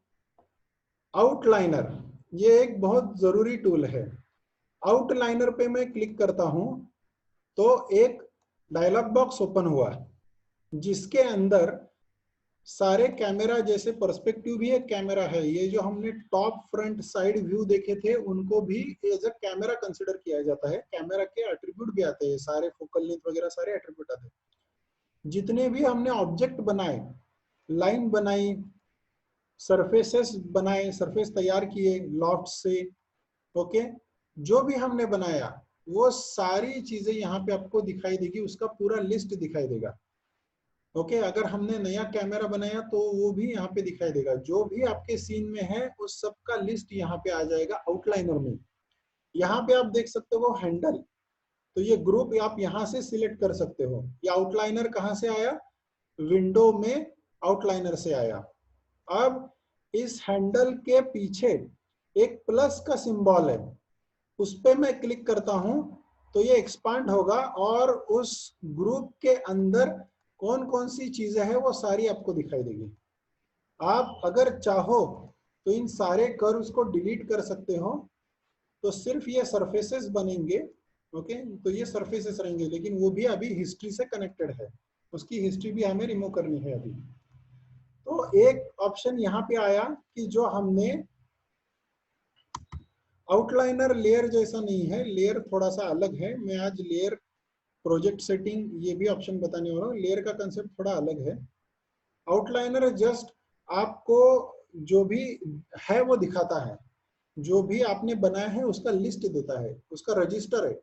आउटलाइनर ये एक बहुत जरूरी टूल है। आउटलाइनर पे मैं क्लिक करता हूं तो एक डायलॉग बॉक्स ओपन हुआ जिसके अंदर सारे कैमरा, जैसे पर्सपेक्टिव भी एक कैमरा है। ये जो हमने टॉप फ्रंट साइड व्यू देखे थे उनको भी एज अ कैमरा कंसिडर किया जाता है। कैमरा के एट्रीब्यूट भी आते हैं, सारे फोकल लेंथ वगैरह सारे एट्रीब्यूट आते हैं। जितने भी हमने ऑब्जेक्ट बनाए, लाइन बनाई, सरफेसेस बनाए, सरफेस तैयार किए लॉफ्ट से, ओके, जो भी हमने बनाया वो सारी चीजें यहाँ पे आपको दिखाई देगी, उसका पूरा लिस्ट दिखाई देगा। ओके, अगर हमने नया कैमरा बनाया तो वो भी यहाँ पे दिखाई देगा। जो भी आपके सीन में है उस सब का लिस्ट यहाँ पे आ जाएगा आउटलाइनर में। यहाँ पे आप देख सकते हो हैंडल, तो ये ग्रुप आप यहाँ से सिलेक्ट कर सकते हो। ये आउटलाइनर कहाँ से आया, विंडो में आउटलाइनर से आया। अब इस हैंडल के पीछे एक प्लस का सिंबल है, उस पर मैं क्लिक करता हूं तो ये एक्सपांड होगा और उस ग्रुप के अंदर कौन कौन सी चीजें हैं वो सारी आपको दिखाई देगी। आप अगर चाहो तो इन सारे कर्व्स को डिलीट कर सकते हो, तो सिर्फ ये सरफेसेस बनेंगे। ओके, तो ये सरफेसेस रहेंगे, लेकिन वो भी अभी हिस्ट्री से कनेक्टेड है, उसकी हिस्ट्री भी हमें रिमूव करनी है अभी। तो एक ऑप्शन यहाँ पे आया कि जो हमने आउटलाइनर लेयर जैसा नहीं है, लेयर थोड़ा सा अलग है। मैं आज लेयर, प्रोजेक्ट सेटिंग, ये भी ऑप्शन बताने वाला हूँ। लेयर का कंसेप्ट थोड़ा अलग है। आउटलाइनर जस्ट आपको जो भी है वो दिखाता है, जो भी आपने बनाया है उसका लिस्ट देता है, उसका रजिस्टर है,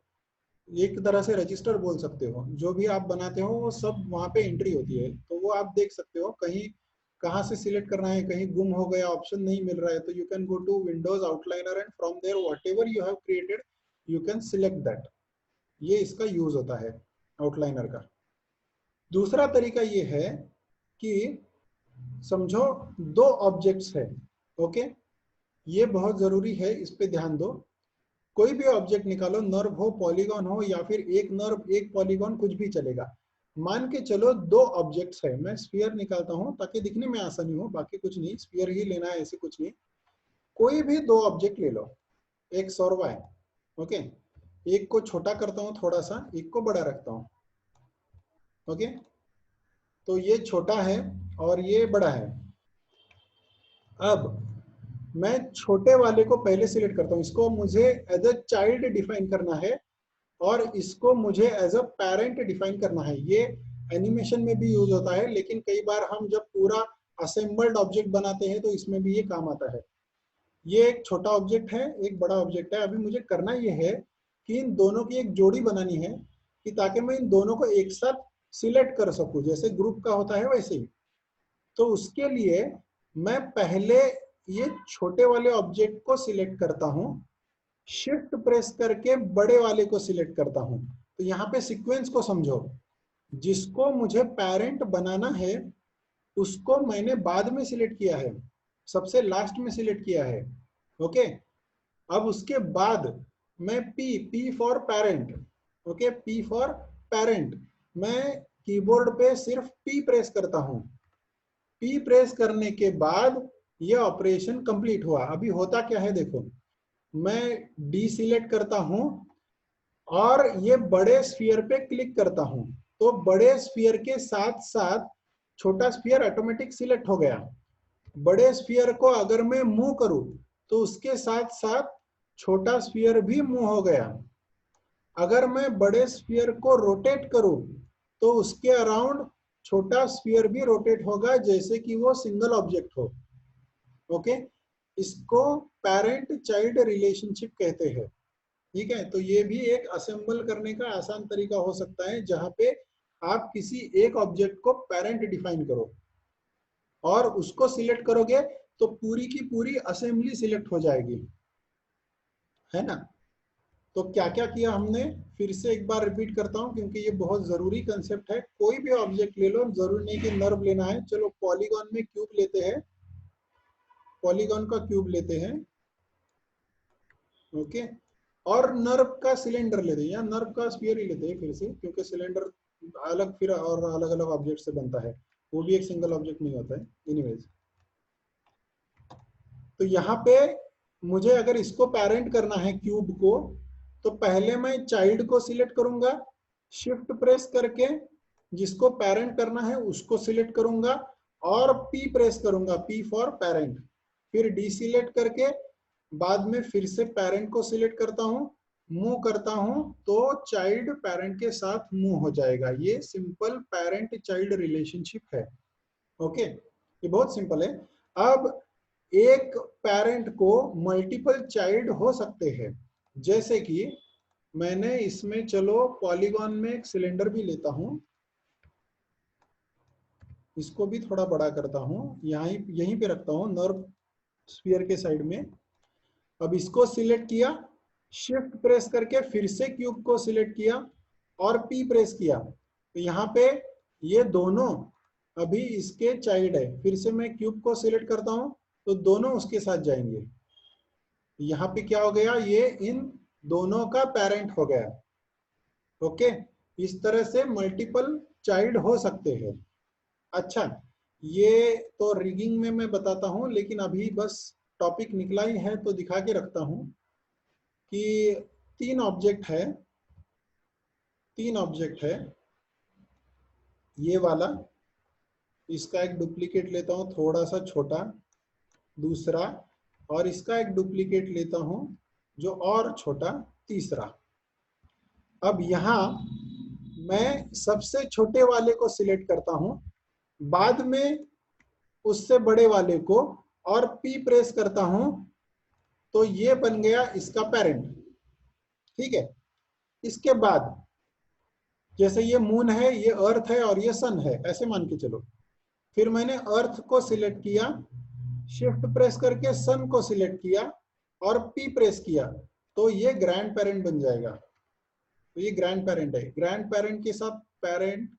एक तरह से रजिस्टर बोल सकते हो। जो भी आप बनाते हो वो सब वहाँ पे एंट्री होती है, तो वो आप देख सकते हो। कहीं कहाँ से सिलेक्ट करना है, कहीं गुम हो गया, ऑप्शन नहीं मिल रहा है, तो you can go to windows outliner and from there whatever you have created you can select that. ये इसका यूज होता है आउटलाइनर का। दूसरा तरीका ये है कि समझो दो ऑब्जेक्ट्स है, ओके, ये बहुत जरूरी है, इस पे ध्यान दो। कोई भी ऑब्जेक्ट निकालो, नर्व हो, पॉलीगॉन हो, या फिर एक नर्व एक पॉलीगॉन, कुछ भी चलेगा। मान के चलो दो ऑब्जेक्ट्स है, मैं स्फीयर निकालता हूं ताकि दिखने में आसानी हो, बाकी कुछ नहीं, स्फीयर ही लेना है ऐसे कुछ नहीं। कोई भी दो ऑब्जेक्ट ले लो, एक सौरवा है, ओके, एक को छोटा करता हूं थोड़ा सा, एक को बड़ा रखता हूं, ओके। तो ये छोटा है और ये बड़ा है। अब मैं छोटे वाले को पहले सिलेक्ट करता हूं, इसको मुझे एज अ चाइल्ड डिफाइन करना है और इसको मुझे एज अ पेरेंट डिफाइन करना है। ये एनिमेशन में भी यूज होता है, लेकिन कई बार हम जब पूरा असेंबल्ड ऑब्जेक्ट बनाते हैं तो इसमें भी ये काम आता है। ये एक छोटा ऑब्जेक्ट है, एक बड़ा ऑब्जेक्ट है। अभी मुझे करना ये है कि इन दोनों की एक जोड़ी बनानी है, कि ताकि मैं इन दोनों को एक साथ सिलेक्ट कर सकूं, जैसे ग्रुप का होता है वैसे ही। तो उसके लिए मैं पहले ये छोटे वाले ऑब्जेक्ट को सिलेक्ट करता हूं, शिफ्ट प्रेस करके बड़े वाले को सिलेक्ट करता हूं। तो यहाँ पे सीक्वेंस को समझो, जिसको मुझे पेरेंट बनाना है उसको मैंने बाद में सिलेक्ट किया है, सबसे लास्ट में सिलेक्ट किया है। ओके, अब उसके बाद मैं P for parent, okay, P for parent, मैं कीबोर्ड पे सिर्फ पी प्रेस करता हूं। पी प्रेस करने के बाद ये ऑपरेशन कंप्लीट हुआ। अभी होता क्या है देखो, मैं डी सिलेक्ट करता हूं और ये बड़े स्फीयर पे क्लिक करता हूं, तो बड़े स्फीयर के साथ साथ छोटा स्फीयर ऑटोमेटिक सिलेक्ट हो गया। बड़े स्फीयर को अगर मैं मूव करूं तो उसके साथ साथ छोटा स्फीयर भी मूव हो गया। अगर मैं बड़े स्फीयर को रोटेट करूं तो उसके अराउंड छोटा स्फीयर भी रोटेट होगा, जैसे कि वो सिंगल ऑब्जेक्ट हो। ओके, इसको पेरेंट चाइल्ड रिलेशनशिप कहते हैं। ठीक है, तो ये भी एक असेंबल करने का आसान तरीका हो सकता है, जहां पे आप किसी एक ऑब्जेक्ट को पेरेंट डिफाइन करो और उसको सिलेक्ट करोगे तो पूरी की पूरी असेंबली सिलेक्ट हो जाएगी, है ना। तो क्या क्या किया हमने, फिर से एक बार रिपीट करता हूं क्योंकि ये बहुत जरूरी कंसेप्ट है। कोई भी ऑब्जेक्ट ले लो, जरूरी नहीं कि नर्व लेना है। चलो पॉलीगॉन में क्यूब लेते हैं, पॉलीगॉन का क्यूब लेते हैं, ओके, और नर्व का सिलेंडर लेते हैं या नर्व का स्फीयर ही लेते हैं फिर से, क्योंकि सिलेंडर अलग फिर और अलग अलग ऑब्जेक्ट से बनता है, वो भी एक सिंगल ऑब्जेक्ट नहीं होता है। एनीवेज, तो यहाँ पे मुझे अगर इसको पेरेंट करना है क्यूब को, तो पहले मैं चाइल्ड को सिलेक्ट करूंगा, शिफ्ट प्रेस करके जिसको पेरेंट करना है उसको सिलेक्ट करूंगा और पी प्रेस करूंगा, पी फॉर पेरेंट, फिर डी सिलेक्ट करके बाद में फिर से पेरेंट को सिलेक्ट करता हूं, मूव करता हूं तो चाइल्ड पेरेंट के साथ मूव हो जाएगा। ये सिंपल पेरेंट चाइल्ड रिलेशनशिप है। ओके, ये बहुत सिंपल है। अब एक पेरेंट को मल्टीपल चाइल्ड हो सकते हैं, जैसे कि मैंने इसमें, चलो पॉलीगॉन में एक सिलेंडर भी लेता हूं, इसको भी थोड़ा बड़ा करता हूं, यहीं पे रखता हूं नर्व स्फीयर के साइड में। अब इसको सिलेक्ट किया, शिफ्ट प्रेस करके फिर से क्यूब को सिलेक्ट किया और पी प्रेस किया, तो यहाँ पे ये दोनों अभी इसके चाइल्ड है। फिर से मैं क्यूब को सिलेक्ट करता हूं तो दोनों उसके साथ जाएंगे। यहाँ पे क्या हो गया, ये इन दोनों का पेरेंट हो गया। ओके, इस तरह से मल्टीपल चाइल्ड हो सकते हैं। अच्छा, ये तो रिगिंग में मैं बताता हूं, लेकिन अभी बस टॉपिक निकला ही है तो दिखा के रखता हूं कि तीन ऑब्जेक्ट है, ये वाला, इसका एक डुप्लीकेट लेता हूं थोड़ा सा छोटा, दूसरा, और इसका एक डुप्लीकेट लेता हूं जो और छोटा, तीसरा। अब यहाँ मैं सबसे छोटे वाले को सिलेक्ट करता हूं, बाद में उससे बड़े वाले को, और पी प्रेस करता हूं तो ये बन गया इसका पेरेंट। ठीक है, इसके बाद जैसे ये मून है, ये अर्थ है और ये सन है, ऐसे मान के चलो। फिर मैंने अर्थ को सिलेक्ट किया, शिफ्ट प्रेस करके सन को सिलेक्ट किया और पी प्रेस किया, तो ये ग्रैंड पेरेंट बन जाएगा। तो ये ग्रैंड पेरेंट है, ग्रैंड पेरेंट के साथ पेरेंट,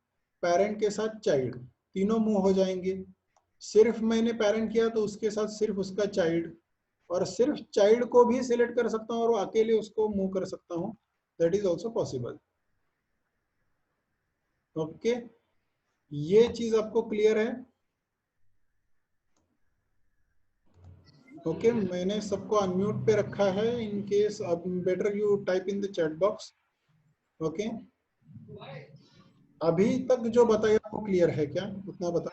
पेरेंट के साथ चाइल्ड, तीनों मूव हो जाएंगे। सिर्फ मैंने पेरेंट किया तो उसके साथ सिर्फ उसका चाइल्ड, और सिर्फ चाइल्ड को भी सिलेक्ट कर सकता हूँ और अकेले उसको मूव कर सकता हूँ, that is also possible. Okay, ये चीज आपको क्लियर है। ओके, मैंने सबको अनम्यूट पे रखा है, इन केस अब better you type in the chat box. Okay, अभी तक जो बताया आपको क्लियर है क्या, उतना बता,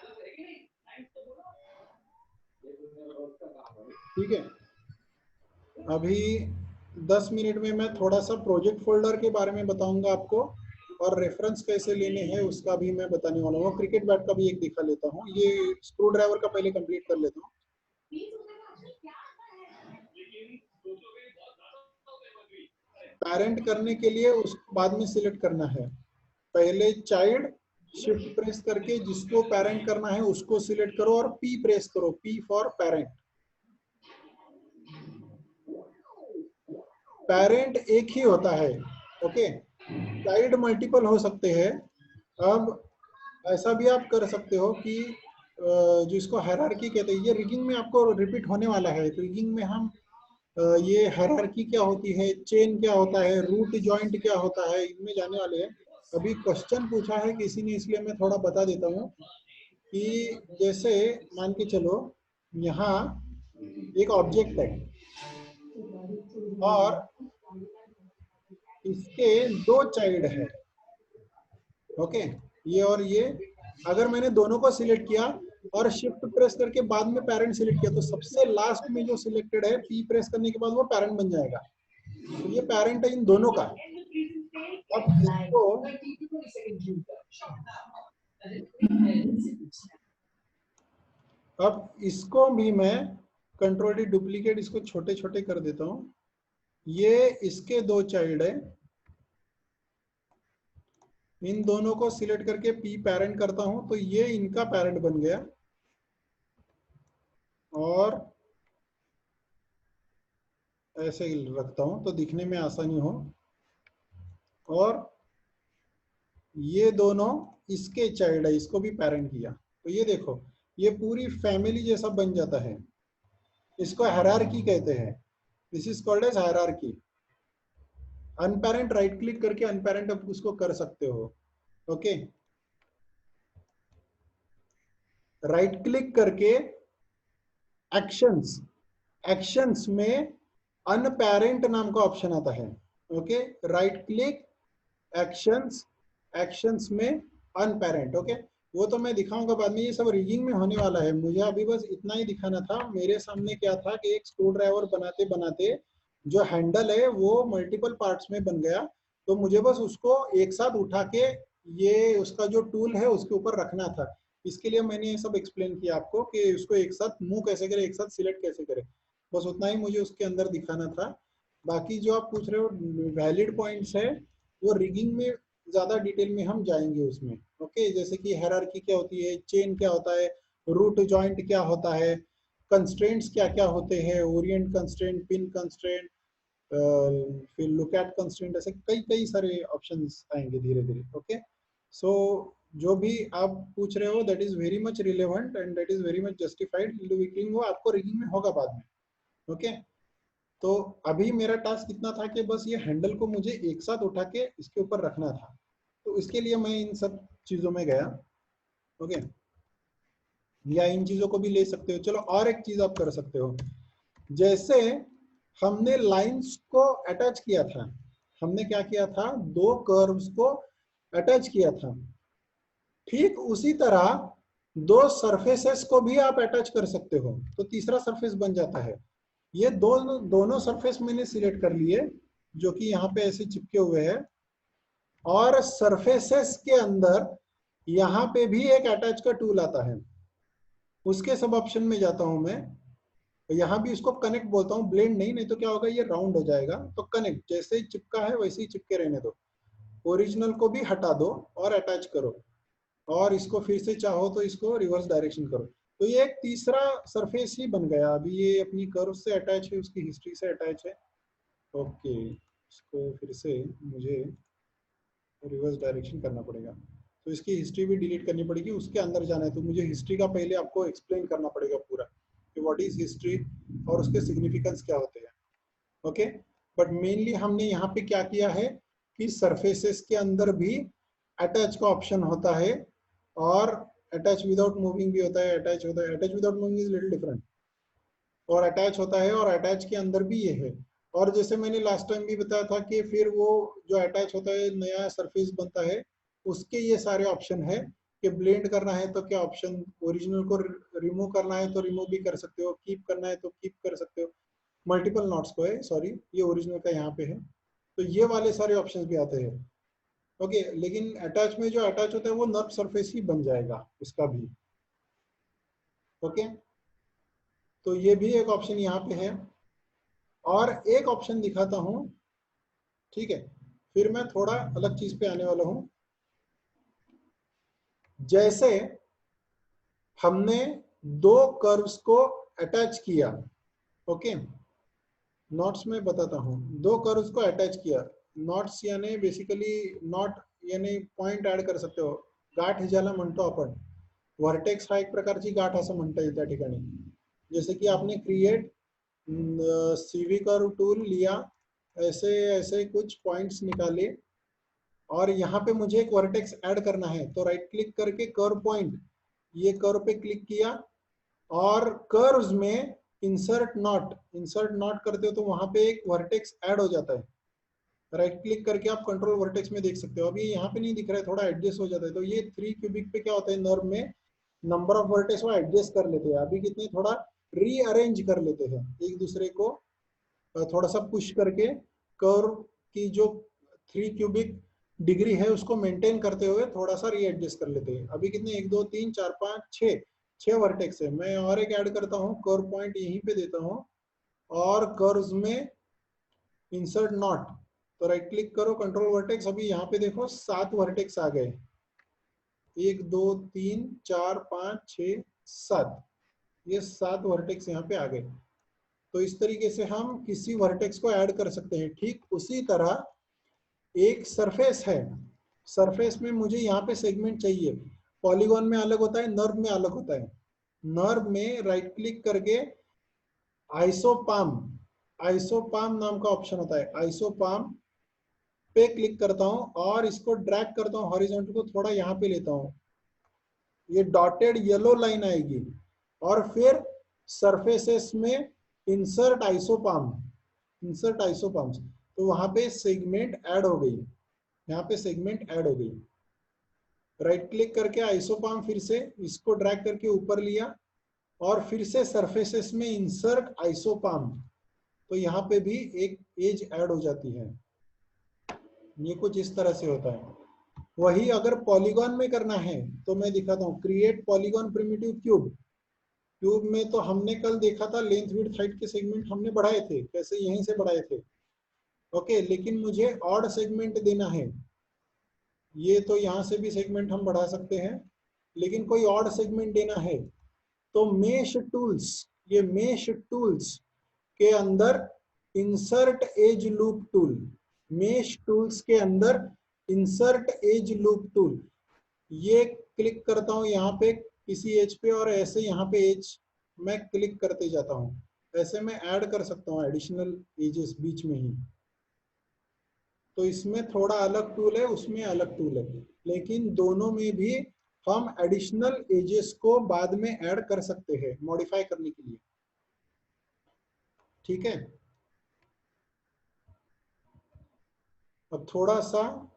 ठीक है। अभी 10 मिनट में मैं थोड़ा सा प्रोजेक्ट फोल्डर के बारे में बताऊंगा आपको, और रेफरेंस कैसे लेने हैं उसका भी मैं बताने वाला हूँ। क्रिकेट बैट का भी एक दिखा लेता हूँ, ये स्क्रू ड्राइवर का पहले कंप्लीट कर लेता हूँ। पेरेंट करने के लिए उसको बाद में सिलेक्ट करना है, पहले चाइल्ड शिफ्ट प्रेस करके जिसको पेरेंट करना है उसको सिलेक्ट करो और पी प्रेस करो, पी फॉर पेरेंट। पेरेंट एक ही होता है, ओके। चाइल्ड मल्टीपल हो सकते हैं। अब ऐसा भी आप कर सकते हो कि जिसको हायरार्की कहते हैं, ये रिगिंग में आपको रिपीट होने वाला है। रिगिंग में हम ये हायरार्की क्या होती है, चेन क्या होता है, रूट जॉइंट क्या होता है, इनमें जाने वाले हैं। अभी क्वेश्चन पूछा है किसी ने, इसलिए मैं थोड़ा बता देता हूँ कि जैसे मान के चलो यहाँ एक ऑब्जेक्ट है और इसके दो चाइल्ड है, ओके, ये और ये। अगर मैंने दोनों को सिलेक्ट किया और शिफ्ट प्रेस करके बाद में पेरेंट सिलेक्ट किया, तो सबसे लास्ट में जो सिलेक्टेड है पी प्रेस करने के बाद वो पेरेंट बन जाएगा। तो ये पेरेंट है इन दोनों का। अब इसको भी मैं कंट्रोल डी डुप्लीकेट, इसको छोटे छोटे कर देता हूं। ये इसके दो चाइल्ड है, इन दोनों को सिलेक्ट करके पी पेरेंट करता हूं तो ये इनका पेरेंट बन गया। और ऐसे रखता हूं तो दिखने में आसानी हो। और ये दोनों इसके चाइल्ड है, इसको भी पेरेंट किया तो ये देखो ये पूरी फैमिली जैसा बन जाता है। इसको हायरार्की कहते हैं। This is called as hierarchy. Unparent right click करके अनपेरेंट आप उसको कर सकते हो, ओके। राइट क्लिक करके एक्शंस, एक्शंस में अनपेरेंट नाम का ऑप्शन आता है, okay. Right click actions, actions में अनपेरेंट, ओके। वो तो मैं दिखाऊंगा बाद में, ये सब रिगिंग में होने वाला है। मुझे अभी बस इतना ही दिखाना था। मेरे सामने क्या था कि एक स्क्रू ड्राइवर बनाते बनाते जो हैंडल है वो मल्टीपल पार्ट्स में बन गया, तो मुझे बस उसको एक साथ उठा के ये उसका जो टूल है उसके ऊपर रखना था। इसके लिए मैंने ये सब एक्सप्लेन किया आपको कि उसको एक साथ मूव कैसे करें, एक साथ सिलेक्ट कैसे करें। बस उतना ही मुझे उसके अंदर दिखाना था। बाकी जो आप पूछ रहे हो वैलिड पॉइंट्स है, वो रिगिंग में ज्यादा डिटेल में हम जाएंगे उसमें, ओके। जैसे कि हायरार्की क्या होती है, चेन क्या होता है, रूट जॉइंट क्या होता है, कंस्ट्रेंट्स क्या क्या होते हैं, ओरिएंट कंस्ट्रेंट, पिन कंस्ट्रेंट, फिर लुक एट कंस्ट्रेंट, ऐसे कई कई सारे ऑप्शंस आएंगे धीरे धीरे, ओके। सो जो भी आप पूछ रहे हो that is very much relevant and that is very much justified. Rigging वो आपको रिगिंग में होगा बाद में, ओके। तो अभी मेरा टास्क इतना था कि बस ये हैंडल को मुझे एक साथ उठा के इसके ऊपर रखना था, तो इसके लिए मैं इन सब चीजों में गया, ओके। या इन चीजों को भी ले सकते हो। चलो और एक चीज आप कर सकते हो, जैसे हमने लाइंस को अटैच किया था, हमने क्या किया था, दो कर्व्स को अटैच किया था, ठीक उसी तरह दो सरफेसेस को भी आप अटैच कर सकते हो, तो तीसरा सरफेस बन जाता है। ये दोनों सरफेस मैंने सिलेक्ट कर लिए जो कि यहाँ पे ऐसे चिपके हुए हैं, और सरफेसेस के अंदर यहाँ पे भी एक अटैच का टूल आता है, उसके सब ऑप्शन में जाता हूं मैं। तो यहाँ भी इसको कनेक्ट बोलता हूँ, ब्लेंड नहीं, नहीं तो क्या होगा ये राउंड हो जाएगा। तो कनेक्ट जैसे ही चिपका है वैसे ही चिपके रहने दो, ओरिजिनल को भी हटा दो और अटैच करो, और इसको फिर से चाहो तो इसको रिवर्स डायरेक्शन करो। तो ये एक तीसरा सरफेस ही बन गया। अभी ये अपनी कर्व से अटैच है, उसकी हिस्ट्री से अटैच है, ओके। इसको फिर से मुझे रिवर्स डायरेक्शन करना पड़ेगा, तो इसकी हिस्ट्री भी डिलीट करनी पड़ेगी। उसके अंदर जाना है तो मुझे हिस्ट्री का पहले आपको एक्सप्लेन करना पड़ेगा पूरा कि व्हाट इज हिस्ट्री और उसके सिग्निफिकेंस क्या होते हैं, ओके। बट मेनली हमने यहाँ पे क्या किया है कि सरफेसेस के अंदर भी अटैच का ऑप्शन होता है, और अटैच विदाउट मूविंग भी होता है, अटैच होता है। Attach without moving is little different, और अटैच होता है, और अटैच के अंदर भी ये है। और जैसे मैंने लास्ट टाइम भी बताया था कि फिर वो जो अटैच होता है नया सरफेस बनता है, उसके ये सारे ऑप्शन है कि ब्लेंड करना है तो क्या ऑप्शन, ओरिजिनल को रिमूव करना है तो रिमूव भी कर सकते हो, कीप करना है तो कीप कर सकते हो। मल्टीपल नॉट्स को है, सॉरी ये ओरिजिनल का यहाँ पे है, तो ये वाले सारे ऑप्शंस भी आते हैं, ओके। लेकिन अटैच में जो अटैच होता है वो नर्व सरफेस ही बन जाएगा इसका भी, ओके। तो ये भी एक ऑप्शन यहाँ पे है। और एक ऑप्शन दिखाता हूँ, ठीक है, फिर मैं थोड़ा अलग चीज पे आने वाला हूँ। जैसे हमने दो कर्व्स को अटैच किया, ओके, नॉट्स में बताता हूं, दो कर्व्स को अटैच किया, नॉट्स यानी बेसिकली नॉट यानी पॉइंट ऍड कर सकते हो, गाठ ज्याला म्हणतो आपण, व्हर्टेक्स हा एक प्रकारची गाठ असं म्हणता येईल त्या ठिकाणी. जैसे कि आपने क्रिएट सीवी कर्व टूल लिया, ऐसे ऐसे कुछ पॉइंट्स निकाले और यहाँ पे मुझे एक वर्टेक्स ऐड करना है, तो राइट क्लिक करके कर्व पॉइंट, ये कर्व पे क्लिक किया और कर्व्स में इंसर्ट नॉट करते हो तो वहां पे एक वर्टेक्स ऐड हो जाता है. राइट क्लिक करके आप कंट्रोल वर्टेक्स में देख सकते हो. अभी यहाँ पे नहीं दिख रहा है, थोड़ा एडजस्ट हो जाता है. तो ये 3 क्यूबिक पे क्या होता है, नर्व में नंबर ऑफ वर्टेक्स वो एडजस्ट कर लेते हैं. अभी कितने थोड़ा रीअरेंज कर लेते हैं एक दूसरे को, थोड़ा सा पुश करके कर्व की जो 3 क्यूबिक डिग्री है उसको मेंटेन करते हुए थोड़ा सा रीएडजस्ट कर लेते हैं. अभी कितने 1 2 3 4 5 6 वर्टेक्स है. मैं और एक ऐड करता हूँ, कर्व पॉइंट यहीं पे देता हूँ और कर्व्स में इंसर्ट नॉट, तो राइट क्लिक करो, कंट्रोल वर्टेक्स. अभी यहाँ पे देखो 7 वर्टेक्स आ गए, 1 2 3 4 5 6 7, ये 7 वर्टेक्स यहाँ पे आ गए. तो इस तरीके से हम किसी वर्टेक्स को ऐड कर सकते हैं. ठीक उसी तरह एक सरफेस है, सरफेस में मुझे यहाँ पे सेगमेंट चाहिए. पॉलीगॉन में अलग होता है, नर्व में अलग होता है. नर्व में राइट क्लिक करके आइसोपाम नाम का ऑप्शन होता है, आइसोपाम पे क्लिक करता हूं और इसको ड्रैग करता हूं हॉरिजॉन्टल को, थोड़ा यहाँ पे लेता हूं, ये डॉटेड येलो लाइन आएगी और फिर सरफेसेस में इंसर्ट आइसोपाम, तो वहां पे सेगमेंट ऐड हो गई, यहाँ पे सेगमेंट ऐड हो गई. राइट क्लिक करके आइसोपाम फिर से इसको ड्रैग करके ऊपर लिया और फिर से सरफेसेस में इंसर्ट आइसोपाम, तो यहाँ पे भी एक एज ऐड हो जाती है. ये कुछ इस तरह से होता है. वही अगर पॉलीगॉन में करना है तो मैं दिखाता हूँ, create polygon primitive cube. Cube में तो हमने कल देखा था लेंथ विड्थ हाइट के सेगमेंट हमने बढ़ाए थे, कैसे यहीं से बढ़ाए थे, ओके. लेकिन मुझे ऑड सेगमेंट देना है, ये तो यहाँ से भी सेगमेंट हम बढ़ा सकते हैं, लेकिन कोई ऑड सेगमेंट देना है तो मेश टूल्स, ये मेश टूल्स के अंदर insert as loop tool, mesh tools के अंदर इंसर्ट एज लूप टूल, ये क्लिक करता हूं यहाँ पे किसी एज पे और ऐसे यहाँ पे एज मैं क्लिक करते जाता हूँ. ऐसे मैं ऐड कर सकता हूँ एडिशनल एजेस बीच में ही. तो इसमें थोड़ा अलग टूल है, उसमें अलग टूल है, लेकिन दोनों में भी हम एडिशनल एजेस को बाद में ऐड कर सकते हैं मॉडिफाई करने के लिए. ठीक है. अब थोड़ा सा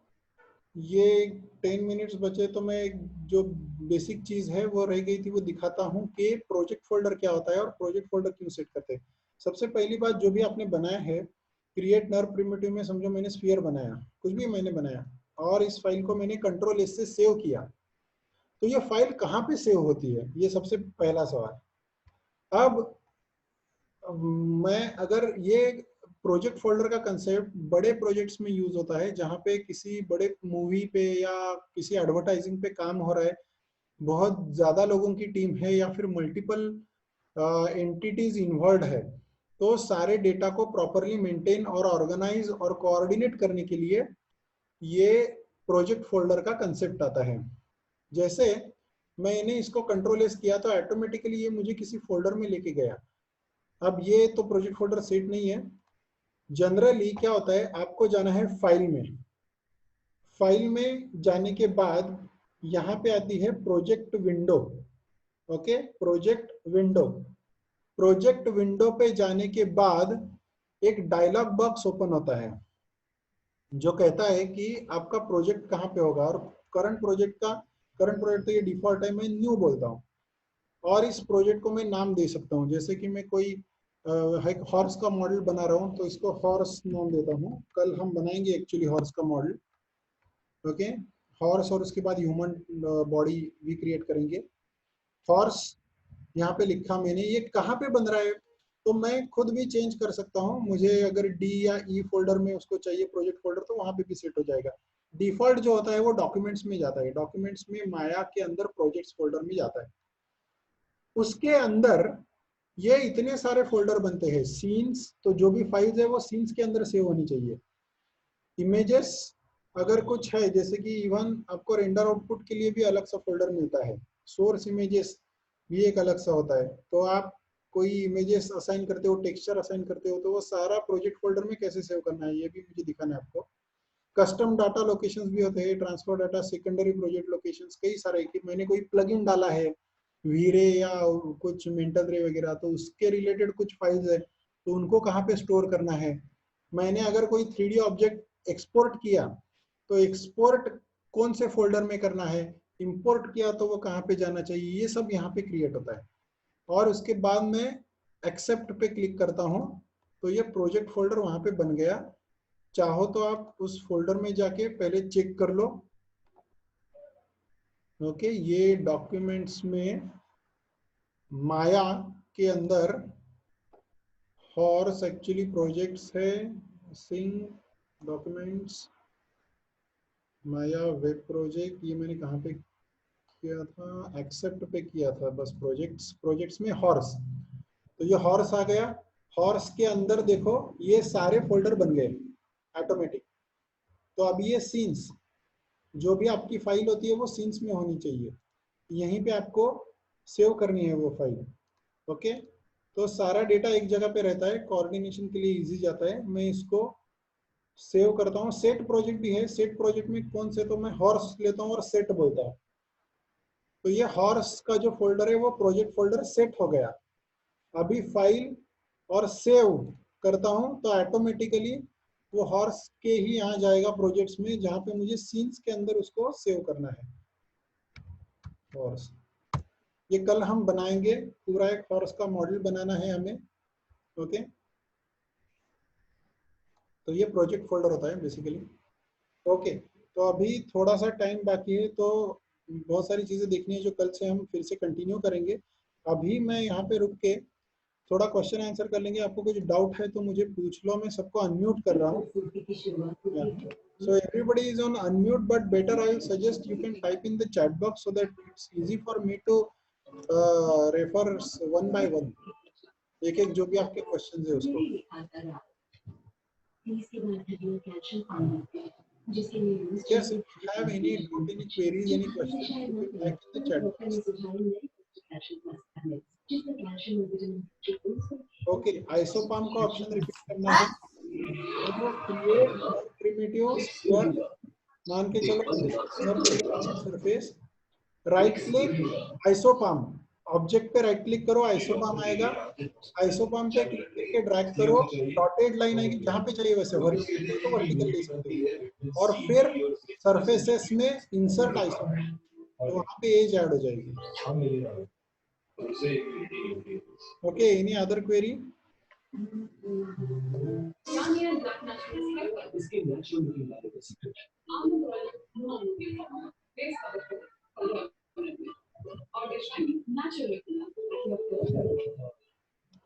ये 10 मिनट्स बचे तो मैं जो बेसिक चीज है वो रह गई थी वो दिखाता हूँ कि प्रोजेक्ट फोल्डर क्या होता है और प्रोजेक्ट फोल्डर क्यों सेट करते हैं. सबसे पहली बात, जो भी आपने बनाया है क्रिएट नर्व प्रिमिटिव में, समझो मैंने स्फीयर बनाया, कुछ भी मैंने बनाया और इस फाइल को मैंने कंट्रोल एस से सेव किया, तो ये फाइल कहाँ पे सेव होती है, ये सबसे पहला सवाल. अब मैं अगर ये प्रोजेक्ट फोल्डर का कंसेप्ट बड़े प्रोजेक्ट्स में यूज होता है, जहाँ पे किसी बड़े मूवी पे या किसी एडवर्टाइजिंग पे काम हो रहा है, बहुत ज्यादा लोगों की टीम है या फिर मल्टीपल एंटिटीज इन्वॉल्व है, तो सारे डेटा को प्रॉपरली मेंटेन और ऑर्गेनाइज और कोऑर्डिनेट करने के लिए ये प्रोजेक्ट फोल्डर का कंसेप्ट आता है. जैसे मैंने इसको कंट्रोल एस किया तो ऑटोमेटिकली ये मुझे किसी फोल्डर में लेके गया. अब ये तो प्रोजेक्ट फोल्डर सेट नहीं है. जनरली क्या होता है, आपको जाना है फाइल में, फाइल में जाने के बाद यहाँ पे आती है project window, okay. Project window पे जाने के बाद एक डायलॉग बॉक्स ओपन होता है जो कहता है कि आपका प्रोजेक्ट कहाँ पे होगा, और करंट प्रोजेक्ट तो ये डिफॉल्ट है, मैं न्यू बोलता हूँ और इस प्रोजेक्ट को मैं नाम दे सकता हूँ. जैसे कि मैं कोई एक हॉर्स का मॉडल बना रहा हूँ तो इसको हॉर्स नाम देता हूँ. कल हम बनाएंगे एक्चुअली हॉर्स का मॉडल, ओके. हॉर्स और उसके बाद ह्यूमन बॉडी भी क्रिएट करेंगे. हॉर्स यहाँ पे लिखा मैंने, ये कहाँ पे बन रहा है तो मैं खुद भी चेंज कर सकता हूँ. मुझे अगर डी या ई फोल्डर में उसको चाहिए प्रोजेक्ट फोल्डर तो वहां पे भी सेट हो जाएगा. डिफॉल्ट जो होता है वो डॉक्यूमेंट्स में जाता है, डॉक्यूमेंट्स में माया के अंदर प्रोजेक्ट्स फोल्डर में जाता है। उसके अंदर ये इतने सारे फोल्डर बनते हैं। सीन्स, तो जो भी फाइल्स है वो सीन्स के अंदर सेव होनी चाहिए। इमेजेस अगर कुछ है, जैसे कि इवन आपको रेंडर आउटपुट के लिए भी अलग सा फोल्डर मिलता है। सोर्स इमेजेस भी एक अलग सा होता है। तो आप कोई इमेजेस असाइन करते हो, टेक्सचर असाइन करते हो, तो वो सारा प्रोजेक्ट फोल्डर में कैसे सेव करना है ये भी मुझे दिखाना है आपको। कस्टम डाटा लोकेशंस भी होते हैं, transfer data, secondary project locations, कई सारे। कि मैंने कोई प्लगइन डाला है वीरे या कुछ मेंटल रे वगैरह, तो उसके रिलेटेड कुछ फाइल्स है, तो उनको कहाँ पे स्टोर करना है। मैंने अगर कोई 3D ऑब्जेक्ट एक्सपोर्ट किया तो एक्सपोर्ट कौन से फोल्डर में करना है, इंपोर्ट किया तो वो कहाँ पे जाना चाहिए, ये सब यहाँ पे क्रिएट होता है। और उसके बाद मैं एक्सेप्ट पे क्लिक करता हूँ तो ये प्रोजेक्ट फोल्डर वहाँ पे बन गया। चाहो तो आप उस फोल्डर में जाके पहले चेक कर लो। ओके, ये डॉक्यूमेंट्स में माया के अंदर हॉर्स एक्चुअली प्रोजेक्ट्स है। सिंग डॉक्यूमेंट्स माया वेब प्रोजेक्ट, ये मैंने कहाँ पे किया था, एक्सेप्ट पे किया था बस। प्रोजेक्ट्स में हॉर्स, तो ये हॉर्स आ गया। हॉर्स के अंदर देखो ये सारे फोल्डर बन गए ऑटोमेटिक। तो अब ये सीन्स, जो भी आपकी फाइल होती है वो सीन्स में होनी चाहिए, यहीं पे आपको सेव करनी है वो फाइल। ओके, तो सारा डेटा एक जगह पे रहता है, कोऑर्डिनेशन के लिए इजी जाता है। मैं इसको सेव करता हूँ। सेट प्रोजेक्ट भी है, सेट प्रोजेक्ट में कौन से, तो मैं हॉर्स लेता हूँ और सेट बोलता हूँ। तो ये हॉर्स का जो फोल्डर है वो प्रोजेक्ट फोल्डर सेट हो गया। अभी फाइल और सेव करता हूँ तो ऑटोमेटिकली वो हॉर्स के ही यहाँ जाएगा प्रोजेक्ट्स में, जहाँ पे मुझे सीन्स के अंदर उसको सेव करना है। हॉर्स, ये कल हम बनाएंगे, पूरा एक हॉर्स का मॉडल बनाना है हमें। ओके, तो ये प्रोजेक्ट फोल्डर होता है बेसिकली। ओके, तो अभी थोड़ा सा टाइम बाकी है, तो बहुत सारी चीजें देखनी है जो कल से हम फिर से कंटिन्यू करेंगे। अभी मैं यहाँ पे रुक के थोड़ा क्वेश्चन आंसर कर लेंगे। आपको कुछ डाउट है तो मुझे पूछ लो, मैं सबको अनम्यूट कर रहा हूँ। So everybody is on unmute, but better I will suggest you can type in the chat box so that it's easy for me to refer one by one. एक एक जो भी आपके क्वेश्चन है उसको। Yes, if you have any doubt, any queries, any questions, you can type in the chat box. Okay, isopam का option repeat करना है। क्रिएट प्रिमिटिव्स पर मान के चलो सरफेस, राइट क्लिक आइसोपाम, ऑब्जेक्ट पे राइट क्लिक करो, आइसोपाम आएगा। आइसोपाम पे क्लिक करके ड्रैग करो, डॉटेड लाइन आएगी जहाँ पे चाहिए वैसे, वर्टिकल तो वर्टिकल ले सकते हो, और फिर सरफेसेस में इंसर्ट आइसोपाम, तो वहाँ पे एज ऐड हो जाएगी। Okay, any other query?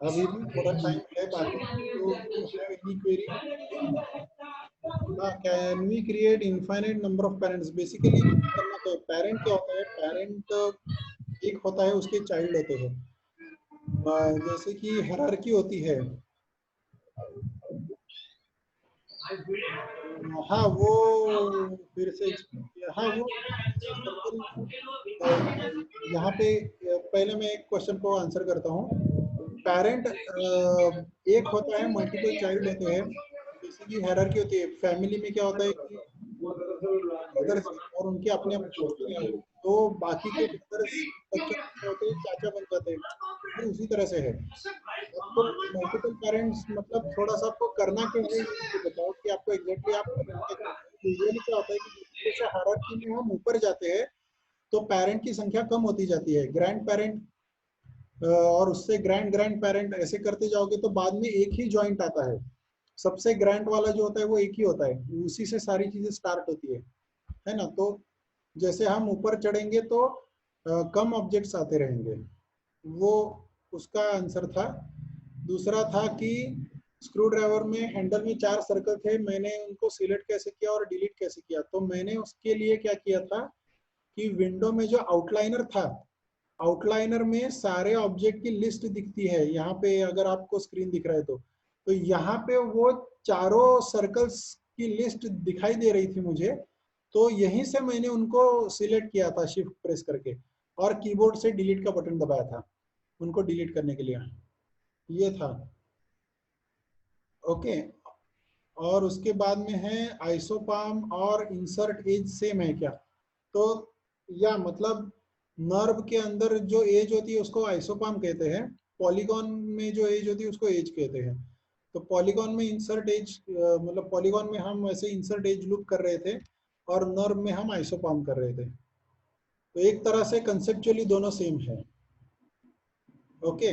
अभी भी थोड़ा टाइम है बाकी, तो have any query? Can we create infinite number of parents? Basically करना तो पेरेंट क्या होता है, पेरेंट एक होता है, उसके चाइल्ड होते हैं। जैसे कि हायरार्की होती है, हाँ वो फिर से, हाँ वो यहाँ पे पहले मैं एक क्वेश्चन को आंसर करता हूँ। पेरेंट एक होता है, मल्टीपल चाइल्ड होते हैं, जैसे कि हायरार्की होती है। फैमिली में क्या होता है कि ब्रदर्स और उनके अपने अपने, तो बाकी के ब्रदर्स बच्चे होते हैं, चाचा बन जाते हैं, तो उसी तरह से है। आपको मल्टीपल पेरेंट्स मतलब थोड़ा सा आपको करना क्या है ये बताओ कि आपको एग्जैक्टली आप यूजुअली क्या होता है कि जैसे हायरार्की में हम ऊपर जाते हैं तो पेरेंट की संख्या कम होती जाती है, ग्रैंड पेरेंट और उससे ग्रैंड ग्रैंड पेरेंट, ऐसे करते जाओगे तो बाद में एक ही जॉइंट आता है। सबसे ग्रैंड वाला जो होता है वो एक ही होता है, उसी से सारी चीजें स्टार्ट होती है ना। तो जैसे हम ऊपर चढ़ेंगे तो कम ऑब्जेक्ट्स आते रहेंगे, वो उसका आंसर था। दूसरा था कि स्क्रू ड्राइवर में हैंडल में 4 सर्कल थे, मैंने उनको सिलेक्ट कैसे किया और डिलीट कैसे किया, तो मैंने उसके लिए क्या किया था कि विंडो में जो आउटलाइनर था, आउटलाइनर में सारे ऑब्जेक्ट की लिस्ट दिखती है, यहाँ पे अगर आपको स्क्रीन दिख रहा है तो यहाँ पे वो चारों सर्कल्स की लिस्ट दिखाई दे रही थी मुझे, तो यहीं से मैंने उनको सिलेक्ट किया था शिफ्ट प्रेस करके और कीबोर्ड से डिलीट का बटन दबाया था उनको डिलीट करने के लिए, ये था। ओके, और उसके बाद में है आइसोपाम और इंसर्ट एज सेम है क्या, तो या मतलब नर्व के अंदर जो एज होती है उसको आइसोपाम कहते हैं, पॉलीगॉन में जो एज होती है उसको एज कहते हैं। तो पॉलीगॉन में इंसर्ट एज मतलब पॉलीगॉन में हम वैसे इंसर्ट एज लूप कर रहे थे और नर्व में हम आइसोपाम कर रहे थे, तो एक तरह से कंसेप्चुअली दोनों सेम है। ओके,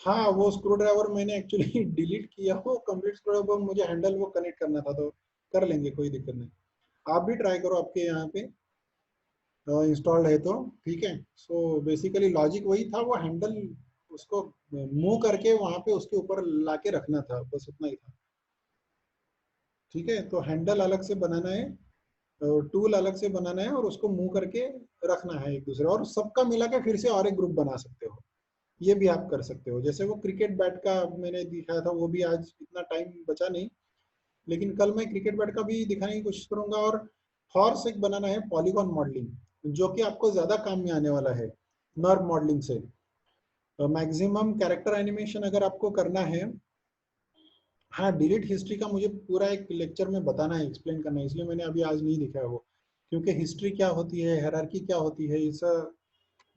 हाँ वो स्क्रू ड्राइवर मैंने एक्चुअली डिलीट किया, वो कंप्लीट स्क्रू ड्राइवर, मुझे हैंडल वो कनेक्ट करना था, तो कर लेंगे, कोई दिक्कत नहीं। आप भी ट्राई करो, आपके यहाँ पे इंस्टॉल्ड है तो ठीक है। सो बेसिकली लॉजिक वही था, वो हैंडल उसको मूव करके वहां पे उसके ऊपर लाके रखना था, बस उतना ही था। ठीक है, तो हैंडल अलग से बनाना है, टूल अलग से बनाना है और उसको मूव करके रखना है एक दूसरे, और सबका मिला के फिर से और एक ग्रुप बना सकते हो, ये भी आप कर सकते हो। जैसे वो क्रिकेट बैट का मैंने दिखाया था, वो भी आज इतना टाइम बचा नहीं, लेकिन कल मैं क्रिकेट बैट का भी दिखाने की कोशिश करूंगा। और हॉर्स एक बनाना है पॉलीगॉन मॉडलिंग, जो कि आपको ज्यादा काम में आने वाला है नर्व मॉडलिंग से। मैक्सिमम कैरेक्टर एनिमेशन अगर आपको करना है, हाँ डिलीट हिस्ट्री का मुझे पूरा एक लेक्चर में बताना है, एक्सप्लेन करना है, इसलिए मैंने अभी आज नहीं दिखाया वो, क्योंकि हिस्ट्री क्या होती है, हायरार्की क्या होती है, it's a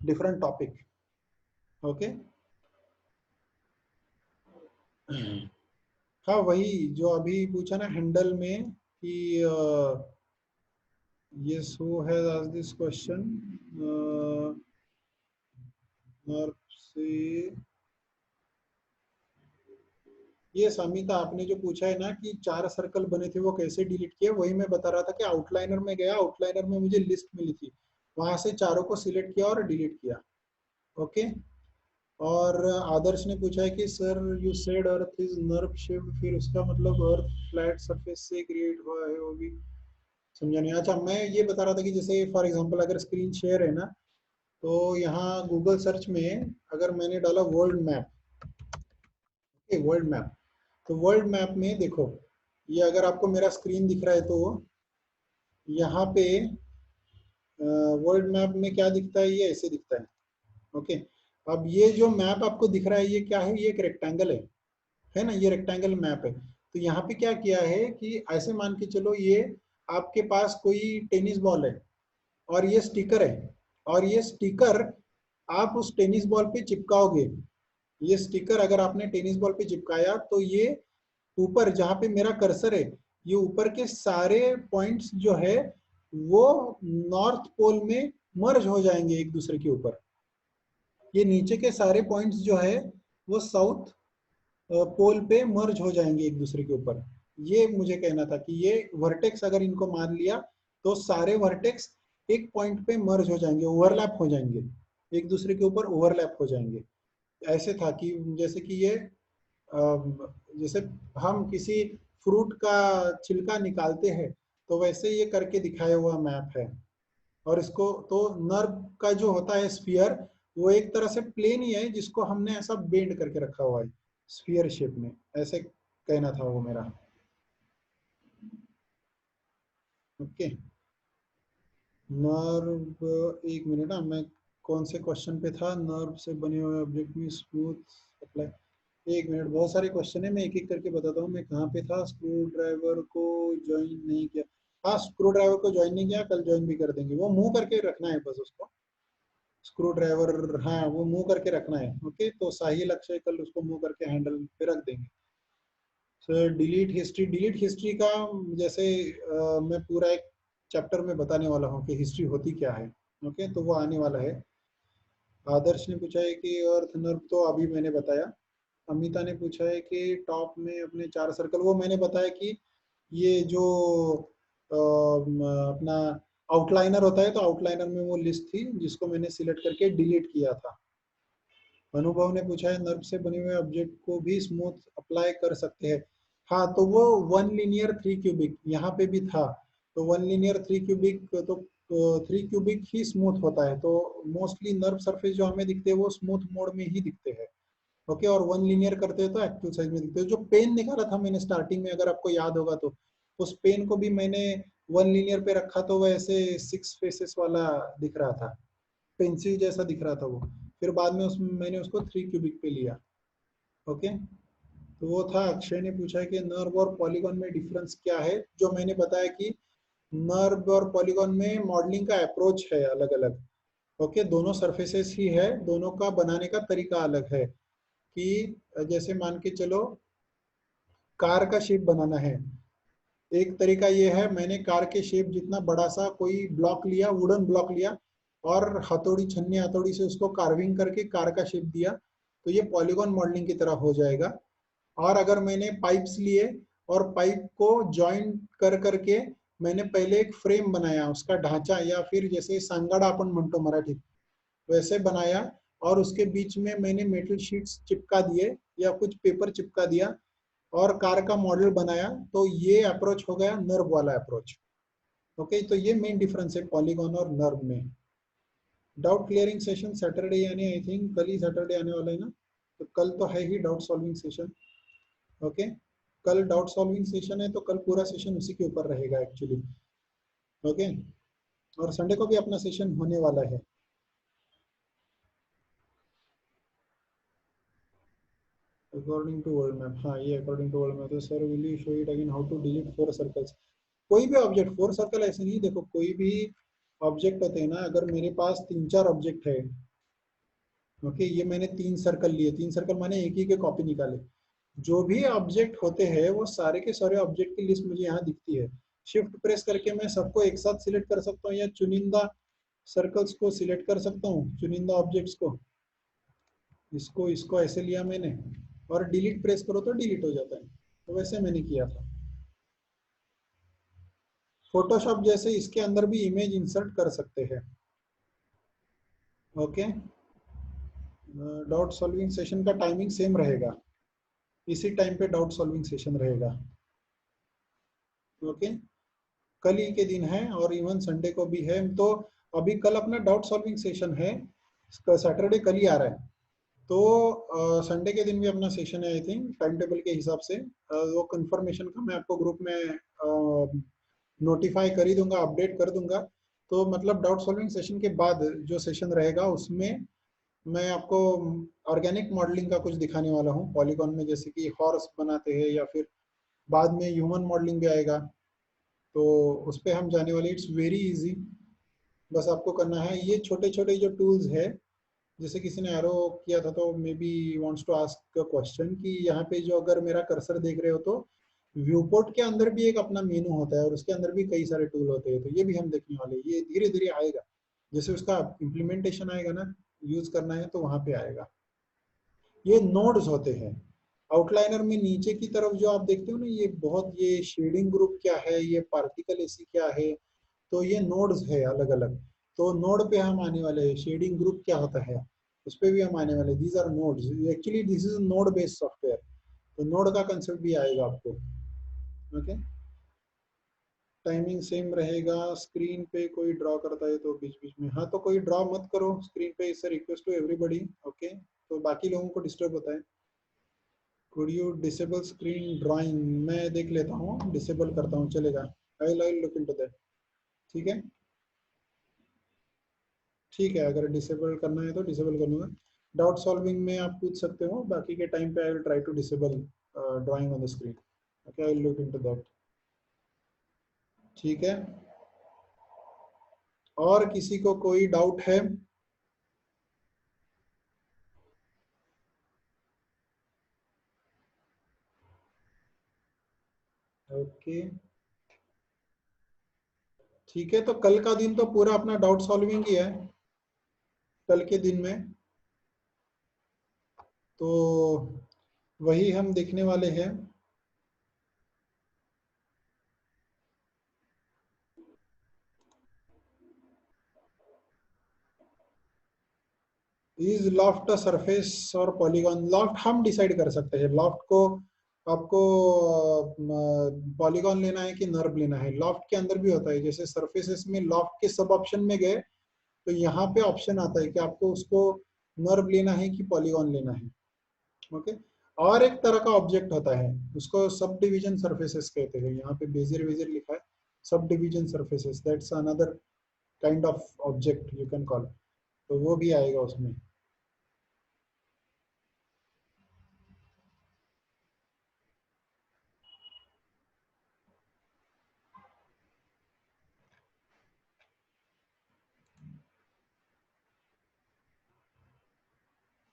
different topic. Okay, हाँ वही जो अभी पूछा ना हैंडल में कि yes who has asked this question, nerve से ये समिता आपने जो पूछा है ना कि 4 सर्कल बने थे वो कैसे डिलीट किए, वही मैं बता रहा था कि आउटलाइनर में गया, आउटलाइनर में मुझे लिस्ट मिली थी, वहां से चारों को सिलेक्ट किया और डिलीट किया। ओके, और आदर्श ने पूछा है कि sir you said earth is nerve shaped, फिर उसका मतलब अर्थ फ्लैट सरफेस से क्रिएट हुआ है, वो भी समझा नहीं। अच्छा, मैं ये बता रहा था कि जैसे फॉर एग्जांपल अगर स्क्रीन शेयर है ना, तो यहाँ गूगल सर्च में अगर मैंने डाला वर्ल्ड मैप, वर्ल्ड मैप, तो वर्ल्ड मैप में देखो, ये अगर आपको मेरा स्क्रीन दिख रहा है तो यहाँ पे वर्ल्ड मैप में क्या दिखता है, ये ऐसे दिखता है। ओके, अब ये जो मैप आपको दिख रहा है ये क्या है, ये एक रेक्टेंगल है ना, ये रेक्टेंगल मैप है। तो यहाँ पे क्या किया है कि ऐसे मान के चलो, ये आपके पास कोई टेनिस बॉल है और ये स्टिकर है, और ये स्टिकर आप उस टेनिस बॉल पे चिपकाओगे, ये स्टिकर अगर आपने टेनिस बॉल पे चिपकाया तो ये ऊपर जहां पे मेरा कर्सर है, ये ऊपर के सारे पॉइंट्स जो है वो नॉर्थ पोल में मर्ज हो जाएंगे एक दूसरे के ऊपर, ये नीचे के सारे पॉइंट्स जो है वो साउथ पोल पे मर्ज हो जाएंगे एक दूसरे के ऊपर। ये मुझे कहना था कि ये वर्टेक्स अगर इनको मान लिया तो सारे वर्टेक्स एक पॉइंट पे मर्ज हो जाएंगे, ओवरलैप हो जाएंगे, एक दूसरे के ऊपर ओवरलैप हो जाएंगे। ऐसे था कि जैसे कि ये जैसे हम किसी फ्रूट का छिलका निकालते हैं, तो वैसे ये करके दिखाया हुआ मैप है। और इसको तो नर्व का जो होता है स्फीयर, वो एक तरह से प्लेन ही है जिसको हमने ऐसा बेंड करके रखा हुआ है स्फीयर शेप में, ऐसे कहना था वो मेरा। ओके, नर्व, एक मिनट ना, मैं कौन से क्वेश्चन पे था, नर्व से बने हुए ऑब्जेक्ट में स्मूथ सप्लाई, एक मिनट, बहुत सारे क्वेश्चन है, मैं एक एक करके बताता हूँ मैं कहाँ पे था। स्क्रू ड्राइवर को ज्वाइन नहीं किया, हाँ स्क्रू ड्राइवर को ज्वाइन नहीं किया, कल ज्वाइन भी कर देंगे, वो मूव करके रखना है बस उसको, स्क्रू ड्राइवर, हाँ वो मूव करके रखना है। ओके, तो साहिल अक्षय कल उसको मूव करके हैंडल पे रख देंगे। Sir delete history, delete history का जैसे मैं पूरा एक चैप्टर में बताने वाला हूँ कि हिस्ट्री होती क्या है। ओके, तो वो आने वाला है। आदर्श ने पूछा है कि अर्थ नर्व, तो अभी मैंने बताया। अमिता ने पूछा है कि टॉप में अपने 4 सर्कल, वो मैंने बताया कि ये जो अपना आउटलाइनर होता है, तो आउटलाइनर में वो लिस्ट थी जिसको मैंने सिलेक्ट करके डिलीट किया था। अनुभव ने पूछा है नर्व से बने हुए ऑब्जेक्ट को भी स्मूथ अप्लाई कर सकते हैं। हाँ, तो वो वन लीनियर थ्री क्यूबिक यहाँ पे भी था। तो वन लीनियर थ्री क्यूबिक तो थ्री क्यूबिक ही स्मूथ होता है। तो मोस्टली नर्व सरफेस जो हमें दिखते हैं वो स्मूथ मोड में ही दिखते हैं। ओके, और वन लीनियर करते हैं तो एक्टिव साइज में दिखते हैं। जो पेन निकाला था मैंने स्टार्टिंग में, अगर आपको याद होगा तो उस पेन को भी मैंने वन लीनियर पे रखा तो वो ऐसे सिक्स फेसेस वाला दिख रहा था, पेंसिल जैसा दिख रहा था वो। फिर बाद में उसमें मैंने उसको थ्री क्यूबिक पे लिया। ओके, तो वो था। अक्षय ने पूछा है कि नर्व और पॉलीगॉन में डिफरेंस क्या है। जो मैंने बताया कि नर्व और पॉलीगॉन में मॉडलिंग का अप्रोच है अलग अलग। ओके, दोनों सरफेसेस ही है, दोनों का बनाने का तरीका अलग है। कि जैसे मान के चलो कार का शेप बनाना है, एक तरीका ये है, मैंने कार के शेप जितना बड़ा सा कोई ब्लॉक लिया, वुडन ब्लॉक लिया, और हथौड़ी छन्नी हथौड़ी से उसको कार्विंग करके कार का शेप दिया, तो ये पॉलीगॉन मॉडलिंग की तरह हो जाएगा। और अगर मैंने पाइप्स लिए और पाइप को जॉइंट कर करके मैंने पहले एक फ्रेम बनाया, उसका ढांचा, या फिर जैसे सांगाड़ा अपन म्हणतो मराठीत वैसे बनाया, और उसके बीच में मैंने मेटल शीट्स चिपका दिए या कुछ पेपर चिपका दिया और कार का मॉडल बनाया, तो ये अप्रोच हो गया नर्व वाला अप्रोच। ओके, तो ये मेन डिफरेंस है पॉलीगॉन और नर्व में। डाउट क्लियरिंग सेशन सैटरडे, यानी आई थिंक कल ही सैटरडे आने वाला है ना, तो कल तो है ही डाउट सॉल्विंग सेशन। ओके, कल डाउट सॉल्विंग सेशन है, तो कल पूरा सेशन उसी के ऊपर रहेगा एक्चुअली। ओके, और संडे को भी अपना सेशन होने वाला है। अकॉर्डिंग टू वर्ल्ड मैप, हाँ ये अकॉर्डिंग टू वर्ल्ड मैप। तो sir will you show it again how to delete four circles. कोई भी ऑब्जेक्ट, फोर सर्कल ऐसे नहीं, देखो कोई भी ऑब्जेक्ट होते हैं ना, अगर मेरे पास तीन चार ऑब्जेक्ट है, ओके, ये मैंने तीन सर्कल लिए, तीन सर्कल माने एक ही के कॉपी निकाले, जो भी ऑब्जेक्ट होते हैं वो सारे के सारे ऑब्जेक्ट की लिस्ट मुझे यहाँ दिखती है। शिफ्ट प्रेस करके मैं सबको एक साथ सिलेक्ट कर सकता हूँ, या चुनिंदा सर्कल्स को सिलेक्ट कर सकता हूँ, चुनिंदा ऑब्जेक्ट्स को। इसको इसको ऐसे लिया मैंने, और डिलीट प्रेस करो तो डिलीट हो जाता है। तो वैसे मैंने किया था। फोटोशॉप जैसे इसके अंदर भी इमेज इंसर्ट कर सकते हैं। ओके, डाउट सॉल्विंग सेशन का टाइमिंग सेम रहेगा, इसी टाइम पे डाउट सॉल्विंग सेशन रहेगा। ओके, कल ही के दिन है, और इवन संडे को भी है। तो अभी कल अपना डाउट सॉल्विंग सेशन है, सैटरडे कल ही आ रहा है। तो संडे के दिन भी अपना सेशन है आई थिंक, टाइम टेबल के हिसाब से। वो कंफर्मेशन का मैं आपको ग्रुप में नोटिफाई कर ही दूंगा, अपडेट कर दूंगा। तो मतलब डाउट सॉल्विंग सेशन के बाद जो सेशन रहेगा उसमें मैं आपको ऑर्गेनिक मॉडलिंग का कुछ दिखाने वाला हूँ पॉलीगॉन में, जैसे कि हॉर्स बनाते हैं, या फिर बाद में ह्यूमन मॉडलिंग भी आएगा, तो उस पर हम जाने वाले। इट्स वेरी इजी, बस आपको करना है ये छोटे छोटे जो टूल्स है। जैसे किसी ने एरो किया था, तो maybe wants to ask a question कि यहाँ पे जो अगर मेरा कर्सर देख रहे हो, तो व्यू पोर्ट के अंदर भी एक अपना मेनू होता है, और उसके अंदर भी कई सारे टूल होते हैं। तो ये भी हम देखने वाले हैं, ये धीरे धीरे आएगा, जैसे उसका इम्प्लीमेंटेशन आएगा ना, यूज करना है तो वहां पे आएगा। ये नोड्स होते हैं आउटलाइनर में, नीचे की तरफ जो आप देखते हो ना, ये बहुत, ये शेडिंग ग्रुप क्या है, ये पार्टिकल एसी क्या है, तो ये नोड्स है अलग अलग। तो नोड पे हम आने वाले हैं, शेडिंग ग्रुप क्या होता है उस पे भी हम आने वाले। These are nodes, actually this is node based software. तो नोड का कंसेप्ट भी आएगा आपको। ओके, टाइमिंग सेम रहेगा। स्क्रीन पे कोई ड्रॉ करता है तो बीच बीच में, हाँ तो कोई ड्रॉ मत करो स्क्रीन पे, इससे रिक्वेस्ट टू एवरीबडी। ओके, तो बाकी लोगों को डिस्टर्ब होता है। Could you disable screen drawing, मैं देख लेता हूँ, डिसेबल करता हूँ, चलेगा। I look into that. ठीक है, ठीक है, अगर डिसेबल करना है तो डिसेबल कर लूंगा। डाउट सॉल्विंग में आप पूछ सकते हो, बाकी के टाइम पे I will try to disable drawing on the screen. Okay, I will look into that. ठीक है, और किसी को कोई डाउट है? ओके, ठीक है, तो कल का दिन तो पूरा अपना डाउट सॉल्विंग ही है, कल के दिन में। तो वही हम देखने वाले हैं। इज लॉफ्ट अ सरफेस और पॉलीगॉन? लॉफ्ट हम डिसाइड कर सकते हैं। लॉफ्ट को आपको पॉलीगॉन लेना है कि नर्व लेना है। लॉफ्ट के अंदर भी होता है, जैसे सरफेसेस में लॉफ्ट के सब ऑप्शन में गए तो यहाँ पे ऑप्शन आता है कि आपको उसको नर्व लेना है कि पॉलीगॉन लेना है। ओके। और एक तरह का ऑब्जेक्ट होता है, उसको सब डिवीजन सरफेसेस कहते हैं। यहाँ पे बेजियर वेजियर लिखा है, sub division surfaces, that's another kind of object you can call. तो वो भी आएगा उसमें।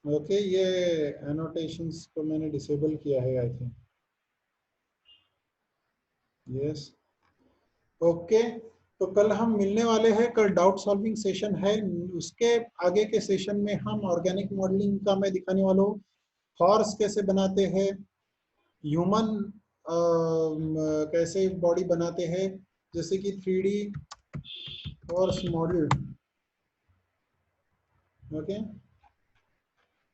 ओके, ये एनोटेशंस को मैंने डिसेबल किया है आई थिंक। यस। ओके, तो कल हम मिलने वाले हैं, कल डाउट सॉल्विंग सेशन है। उसके आगे के सेशन में हम ऑर्गेनिक मॉडलिंग का मैं दिखाने वाला हूँ, हॉर्स कैसे बनाते हैं, ह्यूमन कैसे बॉडी बनाते हैं, जैसे कि 3D हॉर्स मॉडल। ओके,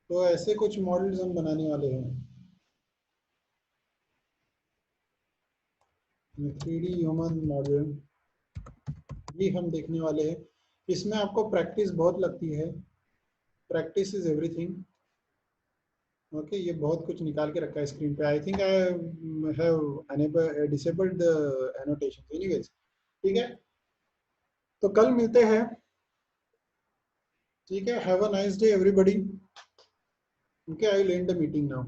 तो ऐसे कुछ मॉडल्स हम बनाने वाले हैं, 3D ह्यूमन मॉडल भी हम देखने वाले हैं। इसमें आपको प्रैक्टिस बहुत लगती है, प्रैक्टिस इज एवरीथिंग। ओके, ये बहुत कुछ निकाल के रखा है स्क्रीन पे। I think I have disabled the annotation anyways. ठीक है, तो कल मिलते हैं। ठीक है, have a nice day everybody. Okay, I will and the meeting now.